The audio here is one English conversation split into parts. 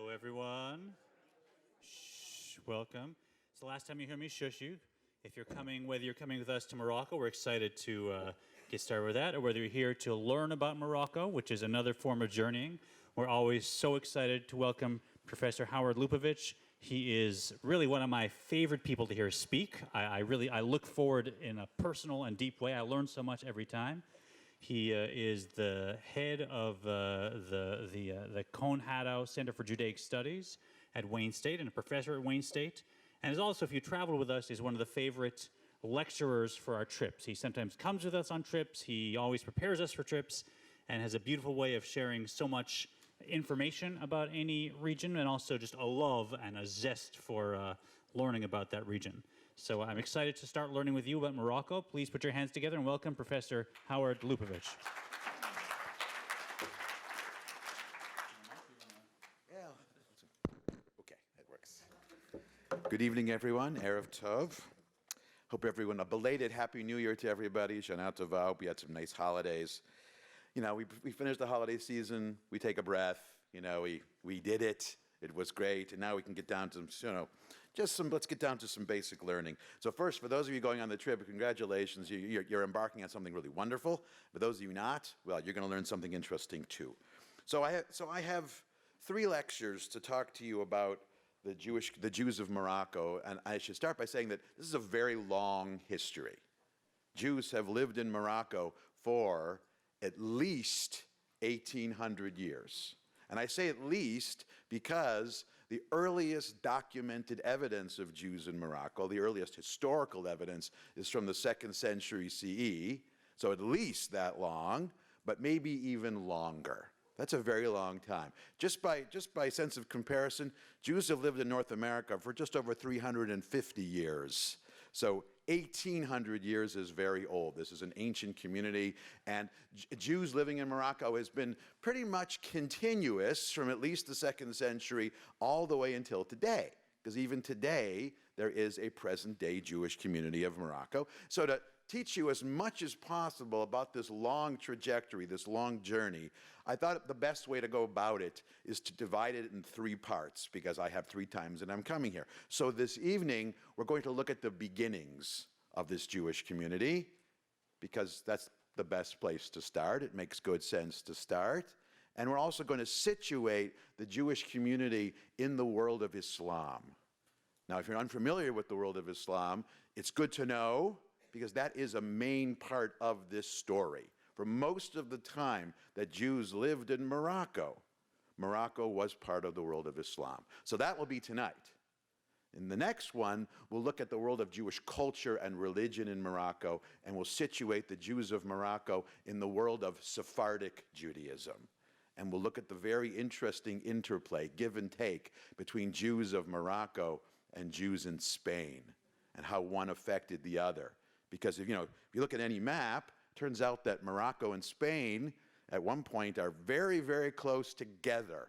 Hello, everyone. Shh, welcome. It's the last time you hear me shush you. If you're coming, whether you're coming with us to Morocco, we're excited to get started with that, or whether you're here to learn about Morocco, which is another form of journeying, we're always so excited to welcome Professor Howard Lupovitch. He is really one of my favorite people to hear speak. I look forward in a personal and deep way. I learn so much every time. He is the head of the Cohn Haddow Center for Judaic Studies at Wayne State and a professor at Wayne State. And is also, if you travel with us, is one of the favorite lecturers for our trips. He sometimes comes with us on trips. He always prepares us for trips and has a beautiful way of sharing so much information about any region and also just a love and a zest for learning about that region. So I'm excited to start learning with you about Morocco. Please put your hands together and welcome Professor Howard Lupovitch. Yeah. Okay, that works. Good evening, everyone. Erev Tov. Hope everyone, a belated Happy New Year to everybody. Shana Tova. Hope you had some nice holidays. You know, we finished the holiday season. We take a breath. You know, we did it. It was great, and now we can get down to, let's get down to some basic learning. So first, for those of you going on the trip, congratulations, you're embarking on something really wonderful. For those of you not, well, you're going to learn something interesting too. So I have 3 lectures to talk to you about the Jews of Morocco, and I should start by saying that this is a very long history. Jews have lived in Morocco for at least 1,800 years. And I say at least because the earliest documented evidence of Jews in Morocco, the earliest historical evidence, is from the 2nd century CE, so at least that long, but maybe even longer. That's a very long time. Just by sense of comparison, Jews have lived in North America for just over 350 years. So 1,800 years is very old. This is an ancient community, and Jews living in Morocco has been pretty much continuous from at least the 2nd century all the way until today, because even today there is a present-day Jewish community of Morocco. So to teach you as much as possible about this long trajectory, this long journey, I thought the best way to go about it is to divide it in 3 parts, because I have 3 times that I'm coming here. So this evening, we're going to look at the beginnings of this Jewish community, because that's the best place to start. It makes good sense to start. And we're also going to situate the Jewish community in the world of Islam. Now, if you're unfamiliar with the world of Islam, it's good to know, because that is a main part of this story. For most of the time that Jews lived in Morocco, Morocco was part of the world of Islam. So that will be tonight. In the next one, we'll look at the world of Jewish culture and religion in Morocco, and we'll situate the Jews of Morocco in the world of Sephardic Judaism. And we'll look at the very interesting interplay, give and take, between Jews of Morocco and Jews in Spain, and how one affected the other. Because if you look at any map, it turns out that Morocco and Spain at one point are very, very close together.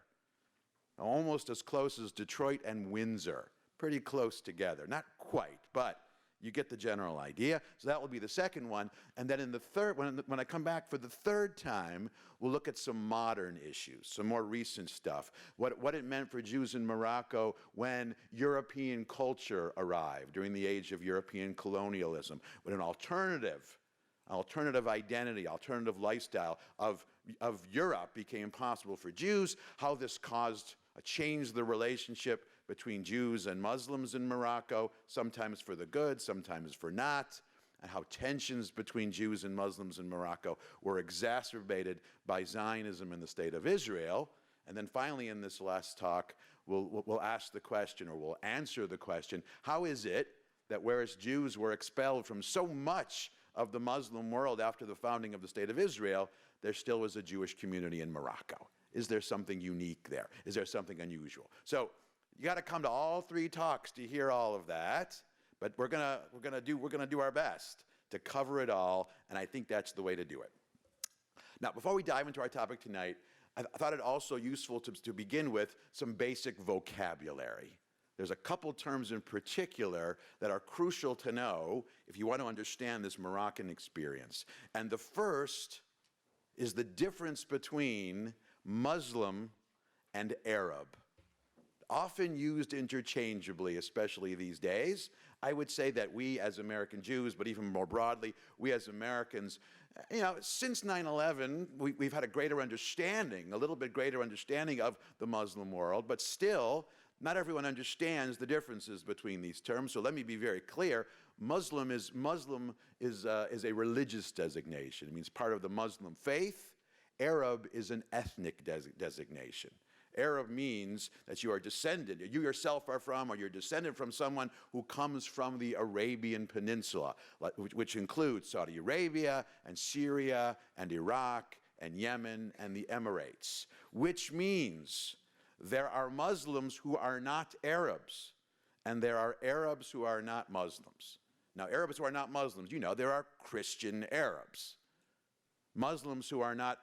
Almost as close as Detroit and Windsor. Pretty close together. Not quite, but you get the general idea. So that will be the second one. And then in the third, when I come back for the third time, we'll look at some modern issues, some more recent stuff. What it meant for Jews in Morocco when European culture arrived during the age of European colonialism, when an alternative identity, alternative lifestyle of Europe became possible for Jews, how this changed the relationship between Jews and Muslims in Morocco, sometimes for the good, sometimes for not, and how tensions between Jews and Muslims in Morocco were exacerbated by Zionism in the State of Israel. And then finally in this last talk, we'll ask the question, or we'll answer the question, how is it that whereas Jews were expelled from so much of the Muslim world after the founding of the State of Israel, there still was a Jewish community in Morocco? Is there something unique there? Is there something unusual? So you got to come to all 3 talks to hear all of that, but we're gonna do our best to cover it all, and I think that's the way to do it. Now, before we dive into our topic tonight, I thought it also useful to begin with some basic vocabulary. There's a couple terms in particular that are crucial to know if you want to understand this Moroccan experience. And the first is the difference between Muslim and Arab. often used interchangeably, especially these days. I would say that we as American Jews, but even more broadly, we as Americans, since 9/11, we've had a greater understanding, a little bit greater understanding of the Muslim world, but still, not everyone understands the differences between these terms. So let me be very clear. Muslim is a religious designation. It means part of the Muslim faith. Arab is an ethnic designation. Arab means that you are descended, you yourself are from, or you're descended from someone who comes from the Arabian Peninsula, which includes Saudi Arabia and Syria and Iraq and Yemen and the Emirates, which means there are Muslims who are not Arabs, and there are Arabs who are not Muslims. Now, Arabs who are not Muslims, there are Christian Arabs. Muslims who are not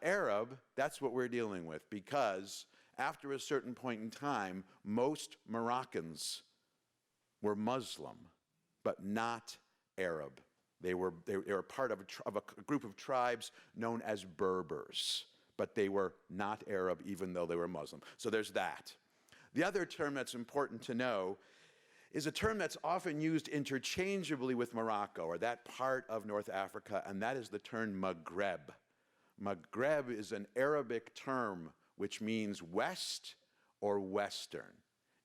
Arab, that's what we're dealing with, because after a certain point in time, most Moroccans were Muslim, but not Arab. They were part of a group of tribes known as Berbers, but they were not Arab even though they were Muslim. So there's that. The other term that's important to know is a term that's often used interchangeably with Morocco, or that part of North Africa, and that is the term Maghreb. Maghreb is an Arabic term which means west or western.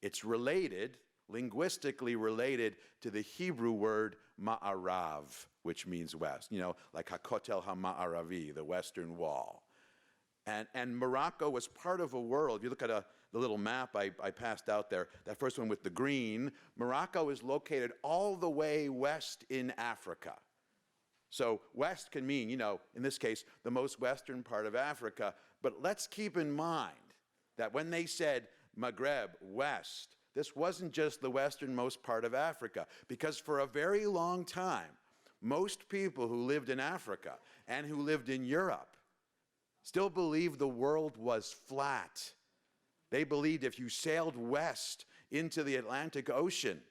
It's related, linguistically related, to the Hebrew word ma'arav, which means west, like Hakotel HaMa'aravi, the Western Wall. And Morocco was part of a world. If you look at the little map I passed out there, that first one with the green, Morocco is located all the way west in Africa. So west can mean, in this case, the most western part of Africa. But let's keep in mind that when they said Maghreb, west, this wasn't just the westernmost part of Africa, because for a very long time, most people who lived in Africa and who lived in Europe still believed the world was flat. They believed if you sailed west into the Atlantic Ocean,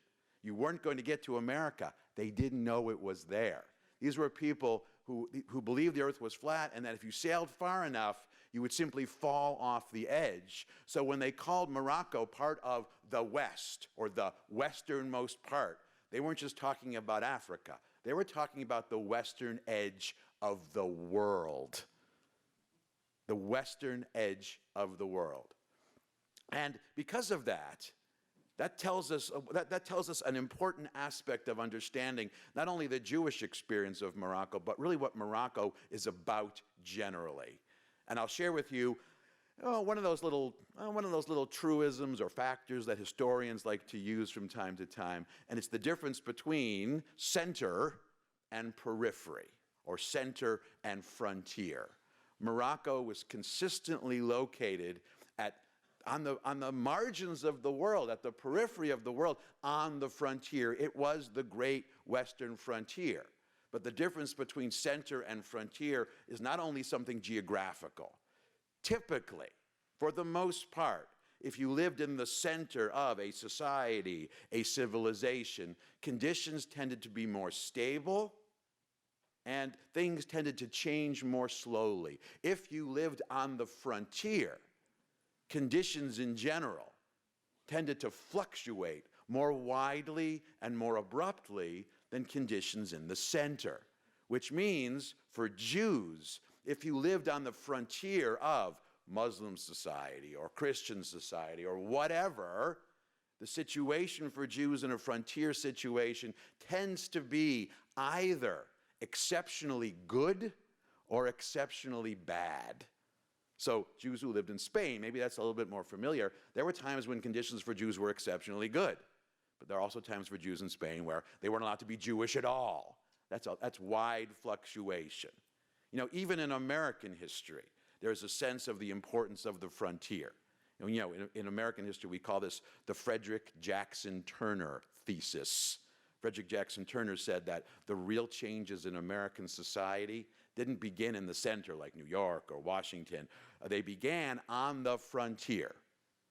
you weren't going to get to America. They didn't know it was there. These were people who believed the earth was flat, and that if you sailed far enough, you would simply fall off the edge. So when they called Morocco part of the West, or the westernmost part, they weren't just talking about Africa. They were talking about the western edge of the world. The western edge of the world. And because of that, that tells us an important aspect of understanding not only the Jewish experience of Morocco, but really what Morocco is about generally. And I'll share with you one of those little truisms or factors that historians like to use from time to time, and it's the difference between center and periphery, or center and frontier. Morocco was consistently located on the margins of the world, at the periphery of the world, on the frontier. It was the great western frontier. But the difference between center and frontier is not only something geographical. Typically, for the most part, if you lived in the center of a society, a civilization, conditions tended to be more stable, and things tended to change more slowly. If you lived on the frontier, conditions in general tended to fluctuate more widely and more abruptly than conditions in the center, which means for Jews, if you lived on the frontier of Muslim society or Christian society or whatever, the situation for Jews in a frontier situation tends to be either exceptionally good or exceptionally bad. So Jews who lived in Spain, maybe that's a little bit more familiar. There were times when conditions for Jews were exceptionally good. But there are also times for Jews in Spain where they weren't allowed to be Jewish at all. That's wide fluctuation. Even in American history, there's a sense of the importance of the frontier. In American history, we call this the Frederick Jackson Turner thesis. Frederick Jackson Turner said that the real changes in American society didn't begin in the center like New York or Washington. They began on the frontier.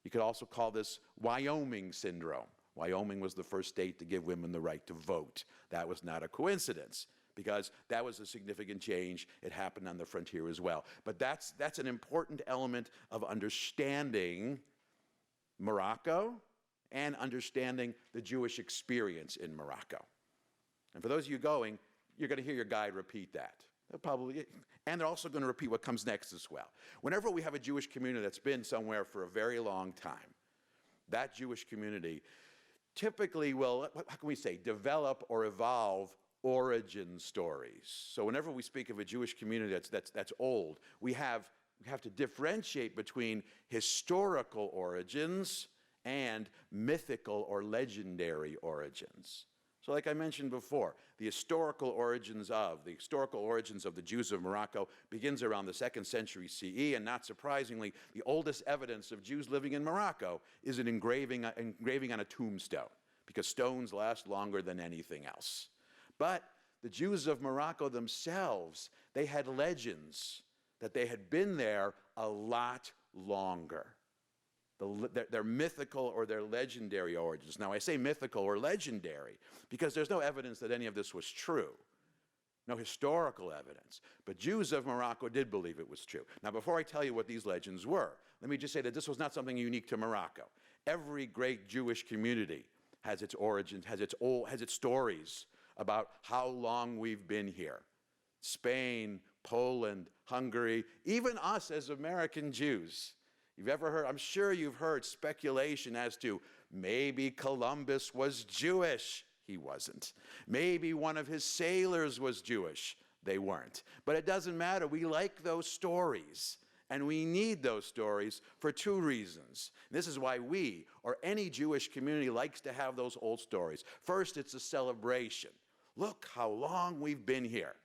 You could also call this Wyoming syndrome. Wyoming was the first state to give women the right to vote. That was not a coincidence. because that was a significant change. It happened on the frontier as well. But that's an important element of understanding Morocco and understanding the Jewish experience in Morocco. And for those of you going, you're going to hear your guide repeat that. And they're also going to repeat what comes next as well. Whenever we have a Jewish community that's been somewhere for a very long time, that Jewish community typically will, how can we say, develop or evolve origin stories. So whenever we speak of a Jewish community that's old, we have to differentiate between historical origins and mythical or legendary origins. So like I mentioned before, the historical origins of the Jews of Morocco begins around the 2nd century CE, and not surprisingly, the oldest evidence of Jews living in Morocco is an engraving on a tombstone, because stones last longer than anything else. But the Jews of Morocco themselves, they had legends that they had been there a lot longer. Their mythical or their legendary origins. Now, I say mythical or legendary because there's no evidence that any of this was true. No historical evidence. But Jews of Morocco did believe it was true. Now, before I tell you what these legends were, let me just say that this was not something unique to Morocco. Every great Jewish community has its origins, has its stories about how long we've been here. Spain, Poland, Hungary, even us as American Jews. You've ever heard, I'm sure you've heard speculation as to maybe Columbus was Jewish. He wasn't. Maybe one of his sailors was Jewish. They weren't. But it doesn't matter. We like those stories. And we need those stories for 2 reasons. This is why we, or any Jewish community, likes to have those old stories. First, it's a celebration. Look how long we've been here.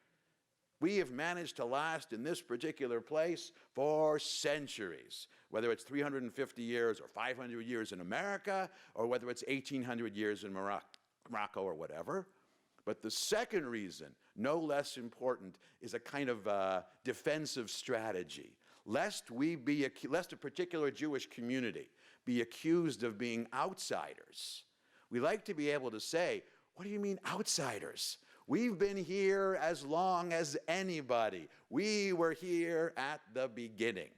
We have managed to last in this particular place for centuries, whether it's 350 years or 500 years in America, or whether it's 1,800 years in Morocco or whatever. But the second reason, no less important, is a kind of defensive strategy. Lest a particular Jewish community be accused of being outsiders, we like to be able to say, what do you mean outsiders? We've been here as long as anybody. We were here at the beginning.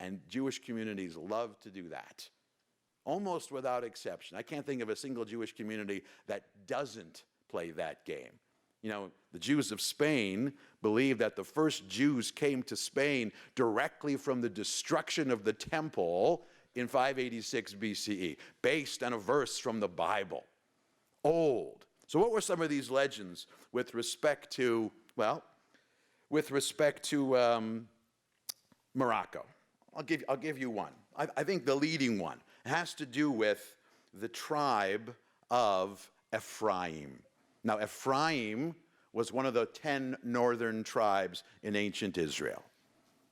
And Jewish communities love to do that, almost without exception. I can't think of a single Jewish community that doesn't play that game. You know, the Jews of Spain believe that the first Jews came to Spain directly from the destruction of the temple in 586 BCE, based on a verse from the Bible. Old. So what were some of these legends with respect to, Morocco? I'll give you one. I think the leading one has to do with the tribe of Ephraim. Now, Ephraim was one of the 10 northern tribes in ancient Israel.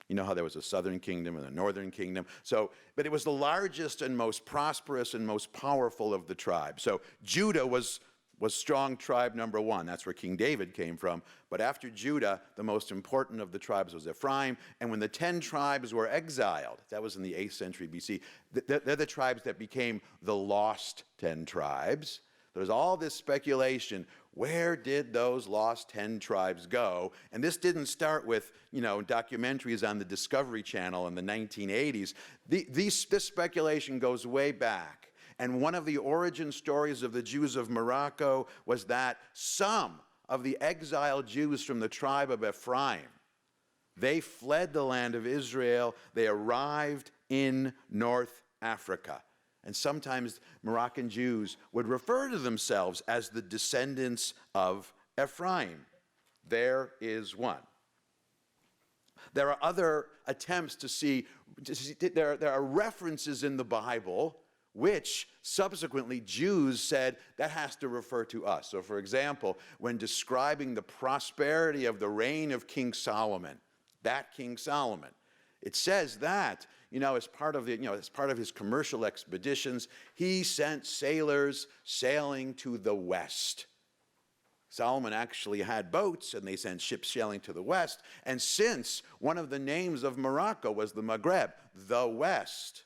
You know how there was a southern kingdom and a northern kingdom. But it was the largest and most prosperous and most powerful of the tribes. So Judah was strong tribe number 1. That's where King David came from. But after Judah, the most important of the tribes was Ephraim. And when the 10 tribes were exiled, that was in the 8th century BC, they're the tribes that became the lost 10 tribes. There's all this speculation. Where did those lost 10 tribes go? And this didn't start with, documentaries on the Discovery Channel in the 1980s. This speculation goes way back. And one of the origin stories of the Jews of Morocco was that some of the exiled Jews from the tribe of Ephraim, they fled the land of Israel. They arrived in North Africa. And sometimes Moroccan Jews would refer to themselves as the descendants of Ephraim. There is one. There are other attempts to see there are references in the Bible which subsequently Jews said that has to refer to us. So for example, when describing the prosperity of the reign of King Solomon, it says that, as part of his commercial expeditions, he sent sailors sailing to the west. Solomon actually had boats, and they sent ships sailing to the west. And since one of the names of Morocco was the Maghreb, the West,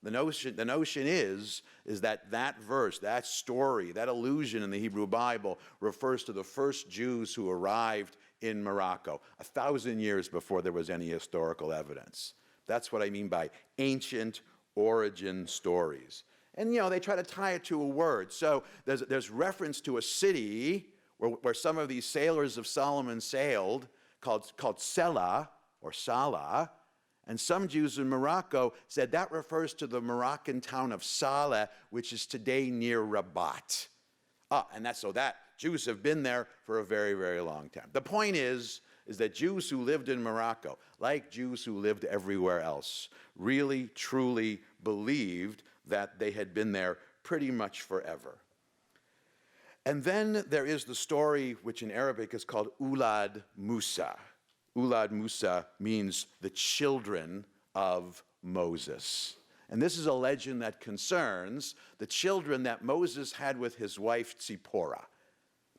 The notion is that verse, that story, that allusion in the Hebrew Bible refers to the first Jews who arrived in Morocco 1,000 years before there was any historical evidence. That's what I mean by ancient origin stories. And, they try to tie it to a word. So there's reference to a city where some of these sailors of Solomon sailed called Sela or Salah. And some Jews in Morocco said that refers to the Moroccan town of Saleh, which is today near Rabat. That Jews have been there for a very, very long time. The point is that Jews who lived in Morocco, like Jews who lived everywhere else, really, truly believed that they had been there pretty much forever. And then there is the story which in Arabic is called Ulad Musa. Ulad Musa means the children of Moses. And this is a legend that concerns the children that Moses had with his wife Tzipporah.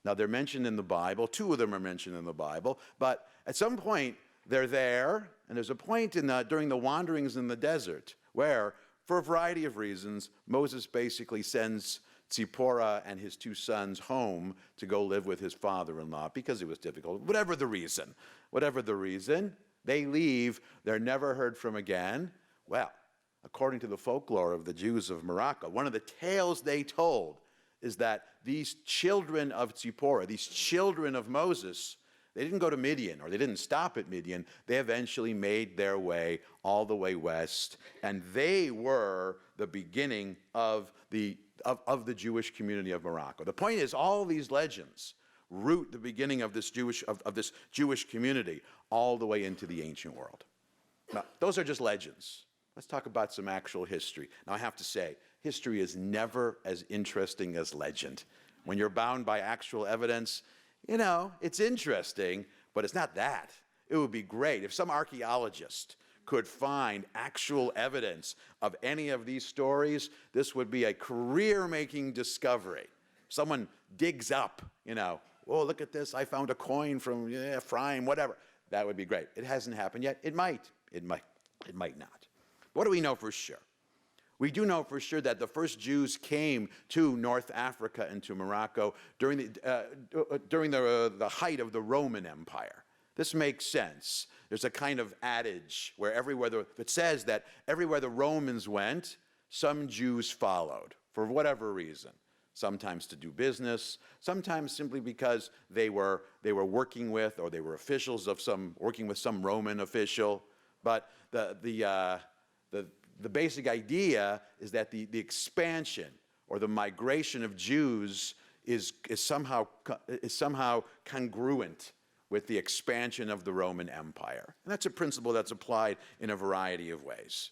Now, they're mentioned in the Bible. 2 of them are mentioned in the Bible. But at some point, they're there. And there's a point during the wanderings in the desert where, for a variety of reasons, Moses basically sends Tzipporah and his 2 sons home to go live with his father-in-law because it was difficult. Whatever the reason, they leave. They're never heard from again. Well, according to the folklore of the Jews of Morocco, one of the tales they told is that these children of Tzipporah, these children of Moses, they didn't go to Midian, or they didn't stop at Midian. They eventually made their way all the way west, and they were the beginning of the Jewish community of Morocco. The point is, all these legends root the beginning of this Jewish community all the way into the ancient world. Now, those are just legends. Let's talk about some actual history. Now, I have to say, history is never as interesting as legend. When you're bound by actual evidence, it's interesting, but it's not that. It would be great if some archaeologist could find actual evidence of any of these stories. This would be a career-making discovery. Someone digs up, oh, look at this, I found a coin from Ephraim, whatever. That would be great. It hasn't happened yet. It might not. What do we know for sure? We do know for sure that the first Jews came to North Africa and to Morocco during the height of the Roman Empire. This makes sense. There's a kind of adage where it says that everywhere the Romans went, some Jews followed for whatever reason. Sometimes to do business, sometimes simply because they were working with, or they were officials of working with some Roman official. But the basic idea is that the expansion or the migration of Jews is somehow congruent with the expansion of the Roman Empire. And that's a principle that's applied in a variety of ways.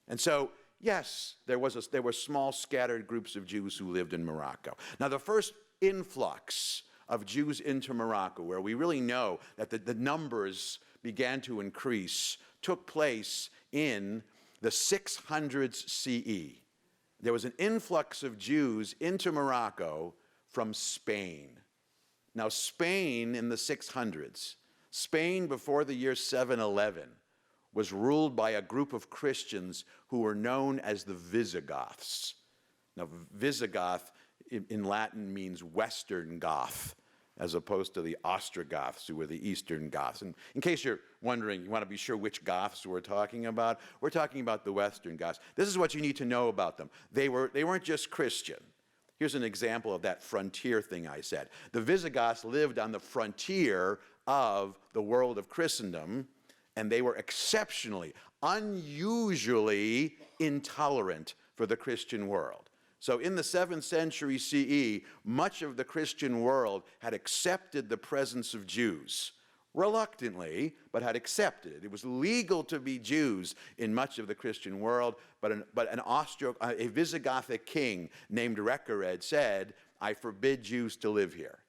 And so, yes, there were small scattered groups of Jews who lived in Morocco. Now, the first influx of Jews into Morocco, where we really know that the numbers began to increase, took place in the 600s CE. There was an influx of Jews into Morocco from Spain. Now, Spain in the 600s, Spain before the year 711, was ruled by a group of Christians who were known as the Visigoths. Now, Visigoth in Latin means Western Goth, as opposed to the Ostrogoths, who were the Eastern Goths. And in case you're wondering, you want to be sure which Goths we're talking about the Western Goths. This is what you need to know about them. They weren't just Christian. Here's an example of that frontier thing I said. The Visigoths lived on the frontier of the world of Christendom, and they were exceptionally, unusually intolerant for the Christian world. So in the 7th century CE, much of the Christian world had accepted the presence of Jews. Reluctantly, but had accepted it. It was legal to be Jews in much of the Christian world, but a Visigothic king named Recared said, I forbid Jews to live here.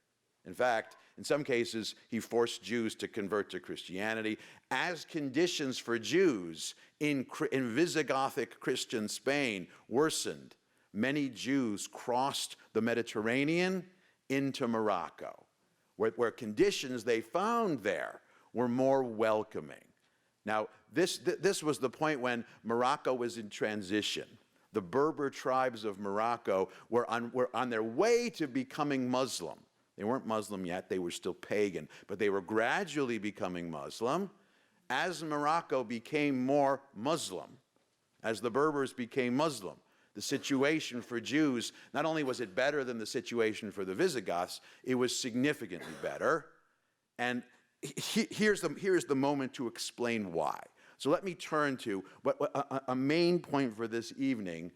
In fact, in some cases, he forced Jews to convert to Christianity. As conditions for Jews in Visigothic Christian Spain worsened, many Jews crossed the Mediterranean into Morocco, where conditions they found there were more welcoming. Now, this was the point when Morocco was in transition. the Berber tribes of Morocco were on their way to becoming Muslim. They weren't Muslim yet, they were still pagan, but they were gradually becoming Muslim. As Morocco became more Muslim, as the Berbers became Muslim, the situation for Jews, not only was it better than the situation for the Visigoths, it was significantly better. And here's the moment to explain why. So let me turn to a main point for this evening,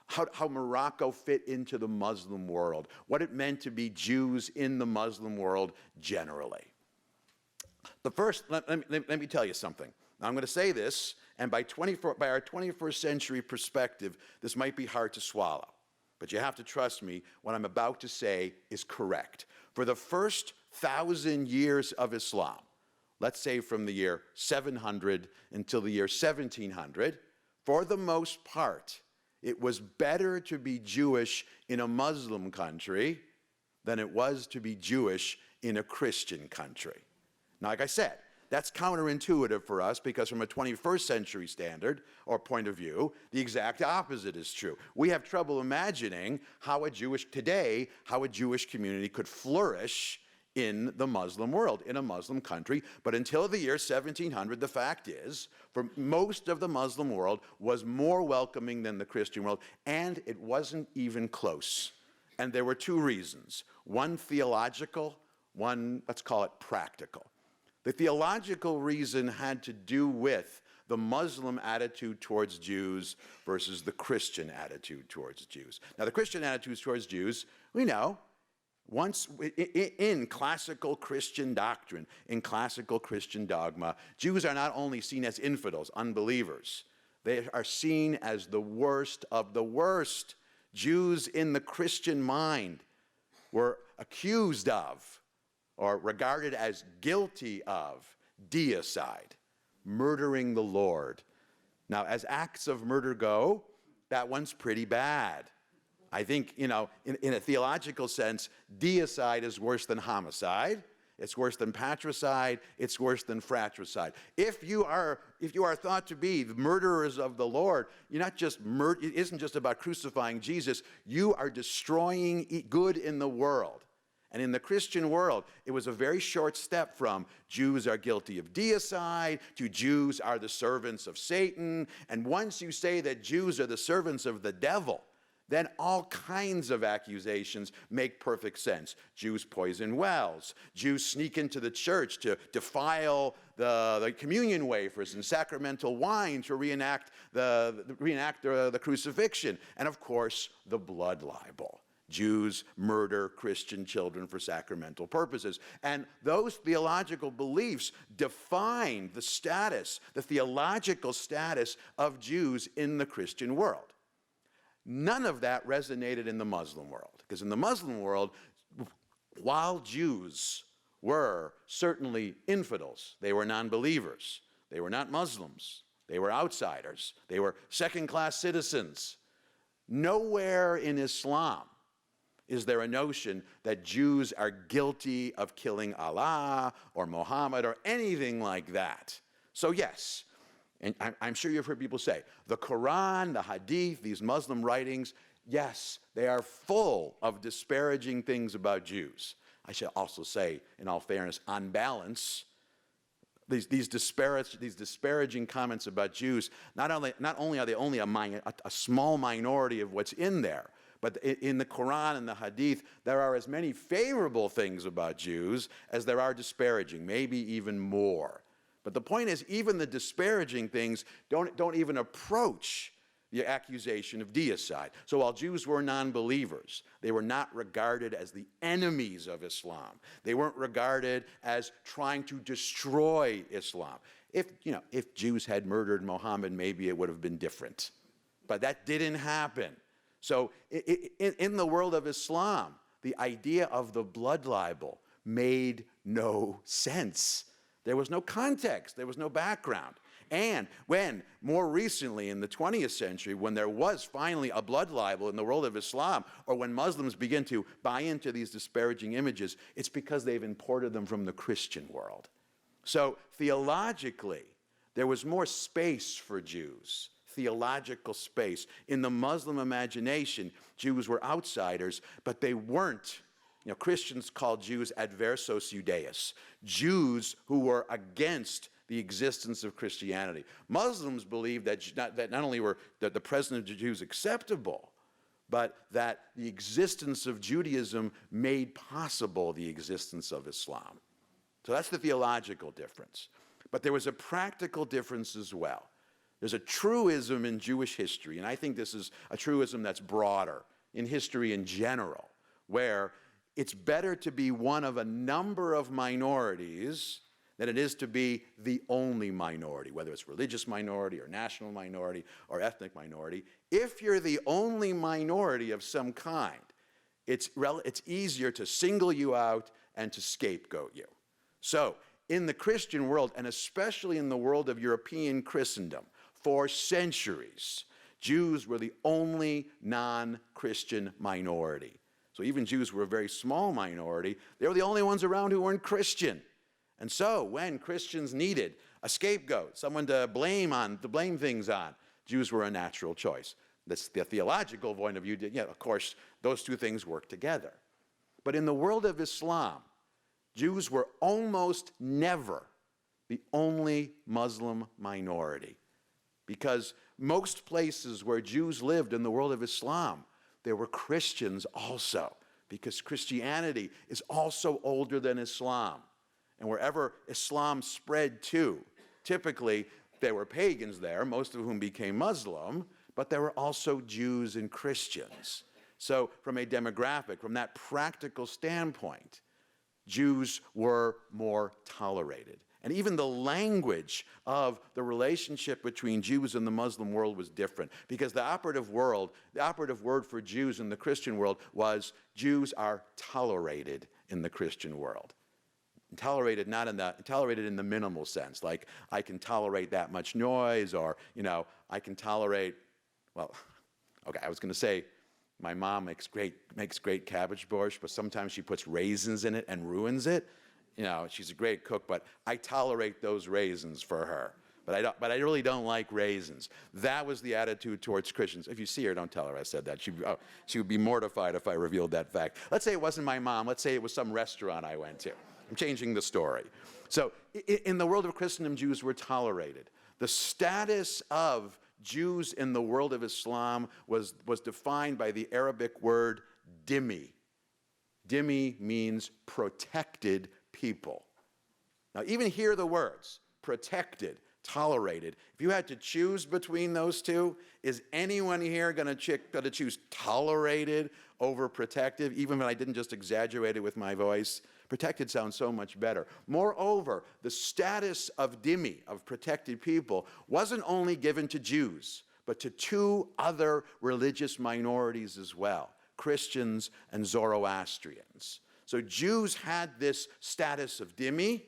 how Morocco fit into the Muslim world, what it meant to be Jews in the Muslim world generally. The first, let me tell you something. I'm going to say this, and by our 21st century perspective, this might be hard to swallow. But you have to trust me, what I'm about to say is correct. For the first 1,000 years of Islam, let's say from the year 700 until the year 1700, for the most part, it was better to be Jewish in a Muslim country than it was to be Jewish in a Christian country. Now, like I said, that's counterintuitive for us because from a 21st century standard or point of view, the exact opposite is true. We have trouble imagining how a Jewish community could flourish in the Muslim world, in a Muslim country. But until the year 1700, the fact is, for most of the Muslim world was more welcoming than the Christian world, and it wasn't even close. And there were two reasons. One theological, one, let's call it practical. The theological reason had to do with the Muslim attitude towards Jews versus the Christian attitude towards Jews. Now, the Christian attitudes towards Jews, we know, once in classical Christian doctrine, in classical Christian dogma, Jews are not only seen as infidels, unbelievers, they are seen as the worst of the worst. Jews in the Christian mind were accused of, or regarded as guilty of, deicide, murdering the Lord. Now, as acts of murder go, that one's pretty bad. I think, in a theological sense, deicide is worse than homicide. It's worse than patricide. It's worse than fratricide. If you are thought to be the murderers of the Lord, you're not just it isn't just about crucifying Jesus. You are destroying good in the world. And in the Christian world, it was a very short step from Jews are guilty of deicide to Jews are the servants of Satan. And once you say that Jews are the servants of the devil, then all kinds of accusations make perfect sense. Jews poison wells. Jews sneak into the church to defile the communion wafers and sacramental wine to reenact the crucifixion. And of course, the blood libel. Jews murder Christian children for sacramental purposes. And those theological beliefs define the theological status of Jews in the Christian world. None of that resonated in the Muslim world, because in the Muslim world, while Jews were certainly infidels, they were non-believers, they were not Muslims, they were outsiders, they were second-class citizens. Nowhere in Islam is there a notion that Jews are guilty of killing Allah or Muhammad or anything like that. So yes, and I'm sure you've heard people say, the Quran, the Hadith, these Muslim writings, yes, they are full of disparaging things about Jews. I should also say, in all fairness, on balance, these disparaging comments about Jews, not only are they only a small minority of what's in there, but in the Quran and the Hadith, there are as many favorable things about Jews as there are disparaging, maybe even more. But the point is, even the disparaging things don't even approach the accusation of deicide. So while Jews were non-believers, they were not regarded as the enemies of Islam. They weren't regarded as trying to destroy Islam. If Jews had murdered Muhammad, maybe it would have been different. But that didn't happen. So in the world of Islam, the idea of the blood libel made no sense. There was no context. There was no background. And when, more recently in the 20th century, when there was finally a blood libel in the world of Islam, or when Muslims begin to buy into these disparaging images, it's because they've imported them from the Christian world. So theologically, there was more space for Jews, theological space. In the Muslim imagination, Jews were outsiders, but they weren't. Christians called Jews adversos Judaeus, Jews who were against the existence of Christianity. Muslims believed that not only were the presence of Jews acceptable, but that the existence of Judaism made possible the existence of Islam. So that's the theological difference. But there was a practical difference as well. There's a truism in Jewish history, and I think this is a truism that's broader in history in general, where it's better to be one of a number of minorities than it is to be the only minority, whether it's religious minority or national minority or ethnic minority. If you're the only minority of some kind, it's easier to single you out and to scapegoat you. So in the Christian world, and especially in the world of European Christendom, for centuries, Jews were the only non-Christian minority. So even Jews were a very small minority. They were the only ones around who weren't Christian. And so when Christians needed a scapegoat, someone to blame things on, Jews were a natural choice. That's the theological point of view. Of course, those two things work together. But in the world of Islam, Jews were almost never the only Muslim minority, because most places where Jews lived in the world of Islam, there were Christians also, because Christianity is also older than Islam. And wherever Islam spread to, typically there were pagans there, most of whom became Muslim, but there were also Jews and Christians. So from a demographic, from that practical standpoint, Jews were more tolerated. And even the language of the relationship between Jews and the Muslim world was different, because the operative word for Jews in the Christian world was Jews are tolerated in the Christian world. Tolerated in the minimal sense, like I can tolerate that much noise, or I can tolerate, I was going to say my mom makes great cabbage borscht, but sometimes she puts raisins in it and ruins it. She's a great cook, but I tolerate those raisins for her. But I really don't like raisins. That was the attitude towards Christians. If you see her, don't tell her I said that. She would be mortified if I revealed that fact. Let's say it wasn't my mom. Let's say it was some restaurant I went to. I'm changing the story. So in the world of Christendom, Jews were tolerated. The status of Jews in the world of Islam was defined by the Arabic word dhimmi. Dhimmi means protected people. Now, even hear the words, protected, tolerated. If you had to choose between those two, is anyone here going to choose tolerated over protective, even if I didn't just exaggerate it with my voice? Protected sounds so much better. Moreover, the status of dhimmi, of protected people, wasn't only given to Jews, but to two other religious minorities as well, Christians and Zoroastrians. So Jews had this status of dhimmi,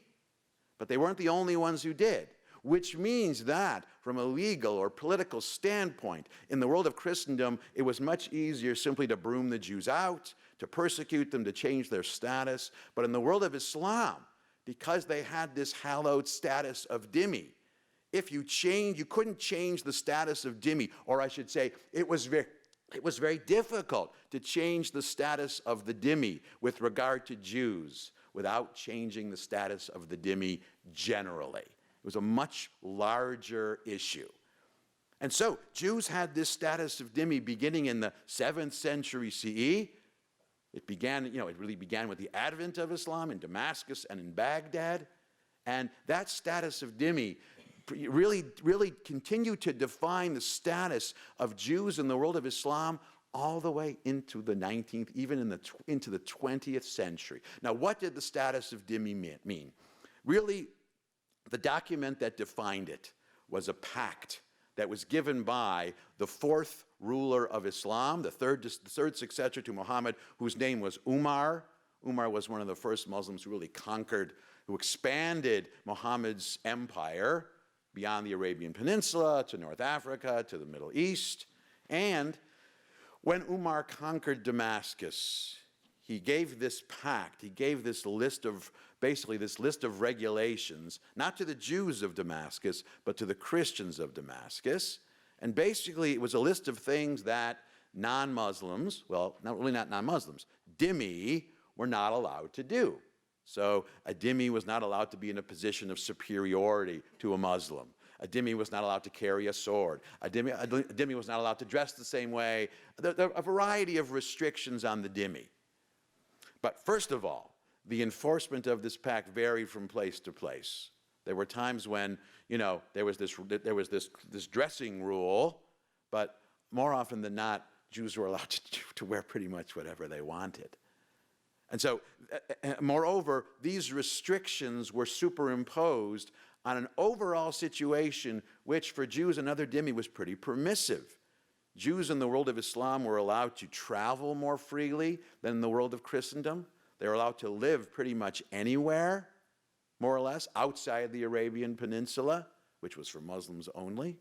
but they weren't the only ones who did, which means that from a legal or political standpoint, in the world of Christendom, it was much easier simply to broom the Jews out, to persecute them, to change their status. But in the world of Islam, because they had this hallowed status of dhimmi, you couldn't change the status of dhimmi, or I should say, it was very difficult to change the status of the dhimmi with regard to Jews without changing the status of the dhimmi generally. It was a much larger issue. And so Jews had this status of dhimmi beginning in the 7th century CE. It really began with the advent of Islam in Damascus and in Baghdad. And that status of dhimmi really continued to define the status of Jews in the world of Islam all the way into the 19th, even into the 20th century. Now, what did the status of dhimmi mean? Really, the document that defined it was a pact that was given by the 4th ruler of Islam, the third successor to Muhammad, whose name was Umar. Umar was one of the first Muslims who really who expanded Muhammad's empire beyond the Arabian Peninsula to North Africa, to the Middle East. And when Umar conquered Damascus, he gave this pact, he gave this list of regulations, not to the Jews of Damascus, but to the Christians of Damascus. And basically, it was a list of things that non-Muslims, well, not really not non-Muslims, dhimmi were not allowed to do. So a dhimmi was not allowed to be in a position of superiority to a Muslim. A dhimmi was not allowed to carry a sword. A dhimmi was not allowed to dress the same way. There are a variety of restrictions on the dhimmi. But first of all, the enforcement of this pact varied from place to place. There were times when, there was this dressing rule, but more often than not, Jews were allowed to wear pretty much whatever they wanted. And so, moreover, these restrictions were superimposed on an overall situation which for Jews and other dhimmi was pretty permissive. Jews in the world of Islam were allowed to travel more freely than in the world of Christendom. They were allowed to live pretty much anywhere, more or less, outside the Arabian Peninsula, which was for Muslims only.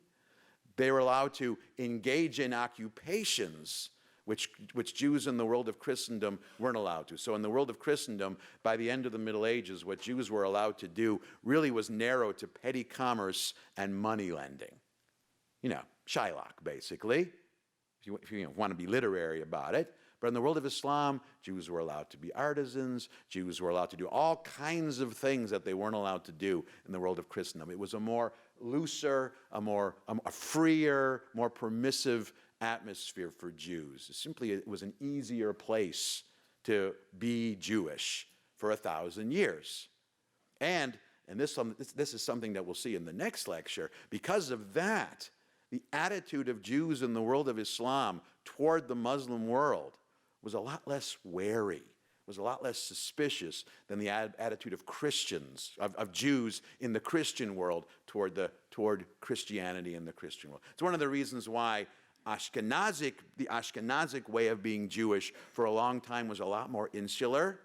They were allowed to engage in occupations which Jews in the world of Christendom weren't allowed to. So in the world of Christendom, by the end of the Middle Ages, what Jews were allowed to do really was narrow to petty commerce and money lending. Shylock, basically, if you want to be literary about it. But in the world of Islam, Jews were allowed to be artisans. Jews were allowed to do all kinds of things that they weren't allowed to do in the world of Christendom. It was a more looser, a freer, more permissive atmosphere for Jews. It was an easier place to be Jewish for 1,000 years. And this is something that we'll see in the next lecture. Because of that, the attitude of Jews in the world of Islam toward the Muslim world was a lot less wary, was a lot less suspicious than the attitude of Christians, of Jews in the Christian world toward Christianity in the Christian world. It's one of the reasons why the Ashkenazic way of being Jewish for a long time was a lot more insular,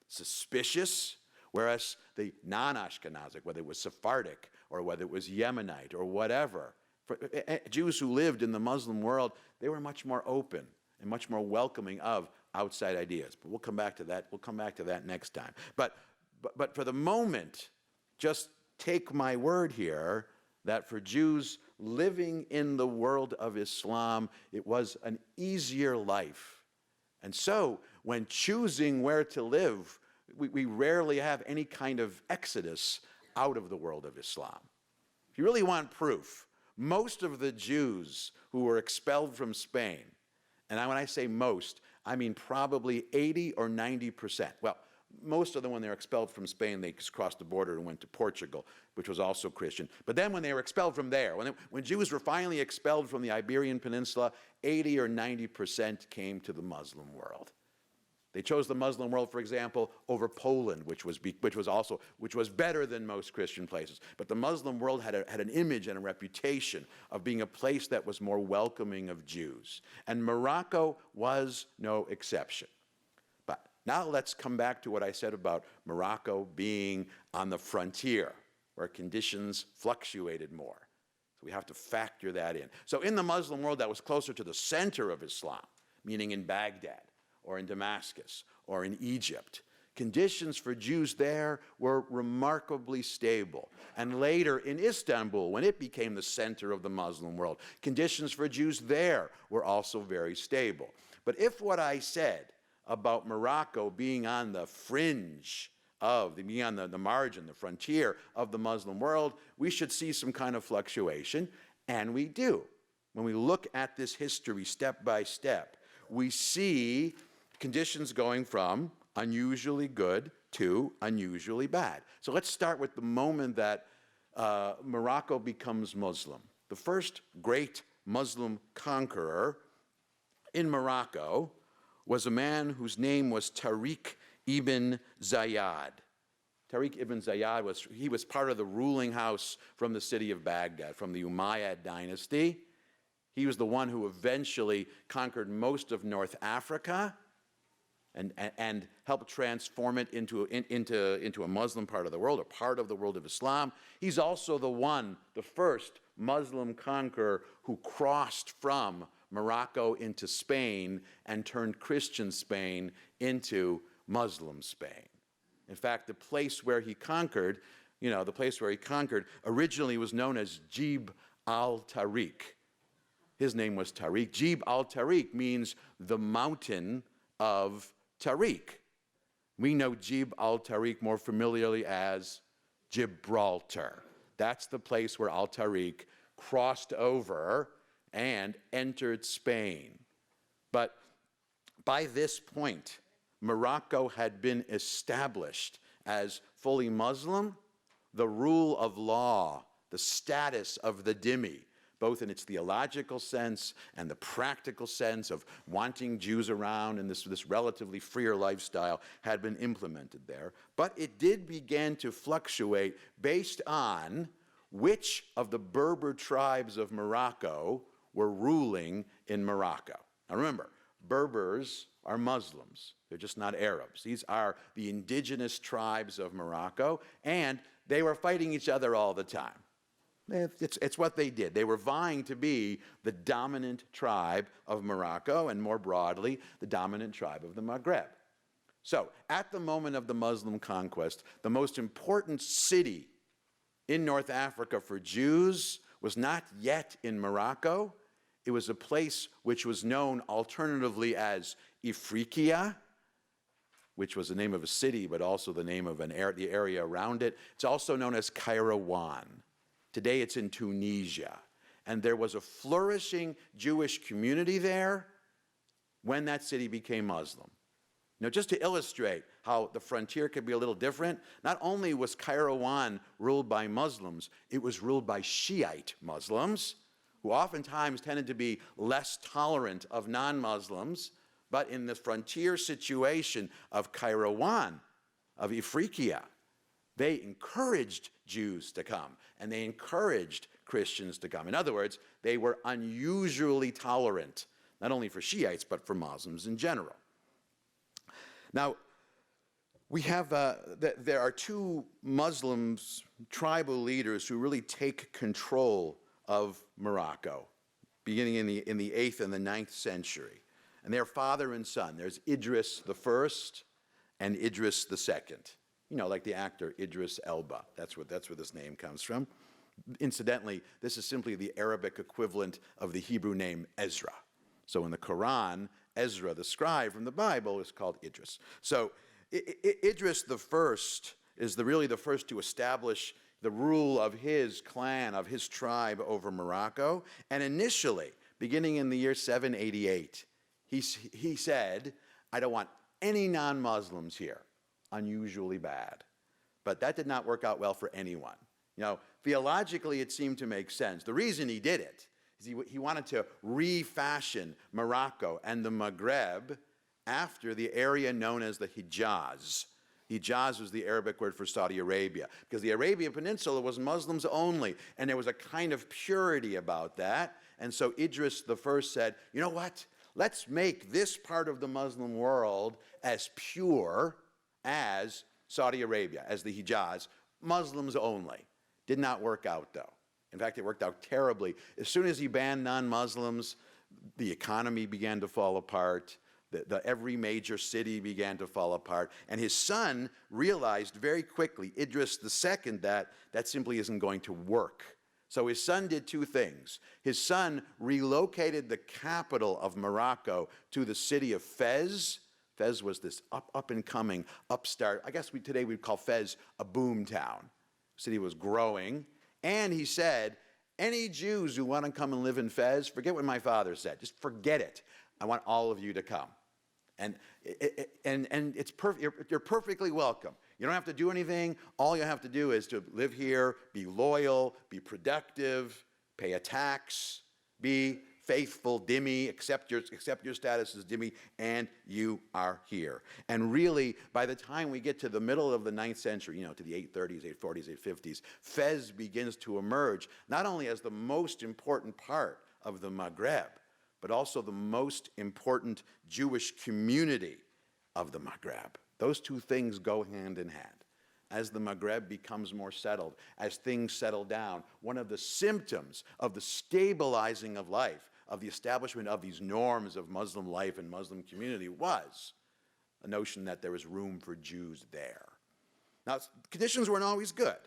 suspicious, whereas the non-Ashkenazic, whether it was Sephardic or whether it was Yemenite or whatever, Jews who lived in the Muslim world, they were much more open and much more welcoming of outside ideas. But we'll come back to that. We'll come back to that next time. But for the moment, just take my word here that for Jews living in the world of Islam, it was an easier life. And so, when choosing where to live, we rarely have any kind of exodus out of the world of Islam. If you really want proof, most of the Jews who were expelled from Spain, and when I say most, I mean probably 80 or 90%. Well, most of them, when they were expelled from Spain, they just crossed the border and went to Portugal, which was also Christian. But then when they were expelled from there, when Jews were finally expelled from the Iberian Peninsula, 80 or 90% came to the Muslim world. They chose the Muslim world, for example, over Poland, which was better than most Christian places. But the Muslim world had an image and a reputation of being a place that was more welcoming of Jews. And Morocco was no exception. But now let's come back to what I said about Morocco being on the frontier, where conditions fluctuated more. So we have to factor that in. So in the Muslim world that was closer to the center of Islam, meaning in Baghdad, or in Damascus, or in Egypt, conditions for Jews there were remarkably stable. And later in Istanbul, when it became the center of the Muslim world, conditions for Jews there were also very stable. But if what I said about Morocco being on the fringe being on the margin, the frontier of the Muslim world, we should see some kind of fluctuation, and we do. When we look at this history step by step, we see conditions going from unusually good to unusually bad. So let's start with the moment that Morocco becomes Muslim. The first great Muslim conqueror in Morocco was a man whose name was Tariq ibn Ziyad. Tariq ibn Ziyad was part of the ruling house from the city of Baghdad, from the Umayyad dynasty. He was the one who eventually conquered most of North Africa and helped transform it into a Muslim part of the world, or part of the world of Islam. He's also the first Muslim conqueror who crossed from Morocco into Spain and turned Christian Spain into Muslim Spain. In fact, the place where he conquered, originally was known as Jib al-Tariq. His name was Tariq. Jib al-Tariq means the mountain of Tariq. We know Jib al-Tariq more familiarly as Gibraltar. That's the place where al-Tariq crossed over and entered Spain. But by this point, Morocco had been established as fully Muslim. The rule of law, the status of the dhimmi, both in its theological sense and the practical sense of wanting Jews around in this relatively freer lifestyle, had been implemented there. But it did begin to fluctuate based on which of the Berber tribes of Morocco were ruling in Morocco. Now remember, Berbers are Muslims. They're just not Arabs. These are the indigenous tribes of Morocco, and they were fighting each other all the time. It's what they did. They were vying to be the dominant tribe of Morocco, and more broadly, the dominant tribe of the Maghreb. So, at the moment of the Muslim conquest, the most important city in North Africa for Jews was not yet in Morocco. It was a place which was known alternatively as Ifriqiya, which was the name of a city, but also the name of the area around it. It's also known as Kairouan. Today it's in Tunisia. And there was a flourishing Jewish community there when that city became Muslim. Now, just to illustrate how the frontier could be a little different, not only was Kairouan ruled by Muslims, it was ruled by Shiite Muslims, who oftentimes tended to be less tolerant of non-Muslims. But in the frontier situation of Kairouan, of Ifriqiya, they encouraged Jews to come, and they encouraged Christians to come. In other words, they were unusually tolerant, not only for Shiites, but for Muslims in general. Now, we have, there are two Muslims, tribal leaders who really take control of Morocco, beginning in the 8th and the 9th century. And they're father and son. There's Idris the First and Idris the Second. You know, like the actor Idris Elba. That's where this name comes from. Incidentally, this is simply the Arabic equivalent of the Hebrew name Ezra. So in the Quran, Ezra, the scribe from the Bible, is called Idris. So Idris the First is really the first to establish the rule of his clan, of his tribe over Morocco. And initially, beginning in the year 788, he said, I don't want any non-Muslims here. Unusually bad. But that did not work out well for anyone. You know, theologically, it seemed to make sense. The reason he did it is he wanted to refashion Morocco and the Maghreb after the area known as the Hijaz. Hijaz was the Arabic word for Saudi Arabia, because the Arabian Peninsula was Muslims only, and there was a kind of purity about that. And so Idris the First said, you know what? Let's make this part of the Muslim world as pure as Saudi Arabia, as the Hijaz, Muslims only. Did not work out, though. In fact, it worked out terribly. As soon as he banned non-Muslims, the economy began to fall apart. Every major city began to fall apart. And his son realized very quickly, Idris II, that simply isn't going to work. So his son did two things. His son relocated the capital of Morocco to the city of Fez. Fez was this up-and-coming, upstart, I guess today we'd call Fez a boom town. The city was growing. And he said, any Jews who want to come and live in Fez, forget what my father said. Just forget it. I want all of you to come. And you're perfectly welcome. You don't have to do anything. All you have to do is to live here, be loyal, be productive, pay a tax, be faithful dhimmi, accept your status as dhimmi, and you are here. And really, by the time we get to the middle of the 9th century, you know, to the 830s, 840s, 850s, Fez begins to emerge not only as the most important part of the Maghreb, but also the most important Jewish community of the Maghreb. Those two things go hand in hand. As the Maghreb becomes more settled, as things settle down, one of the symptoms of the stabilizing of life, of the establishment of these norms of Muslim life and Muslim community was a notion that there was room for Jews there. Now, conditions weren't always good.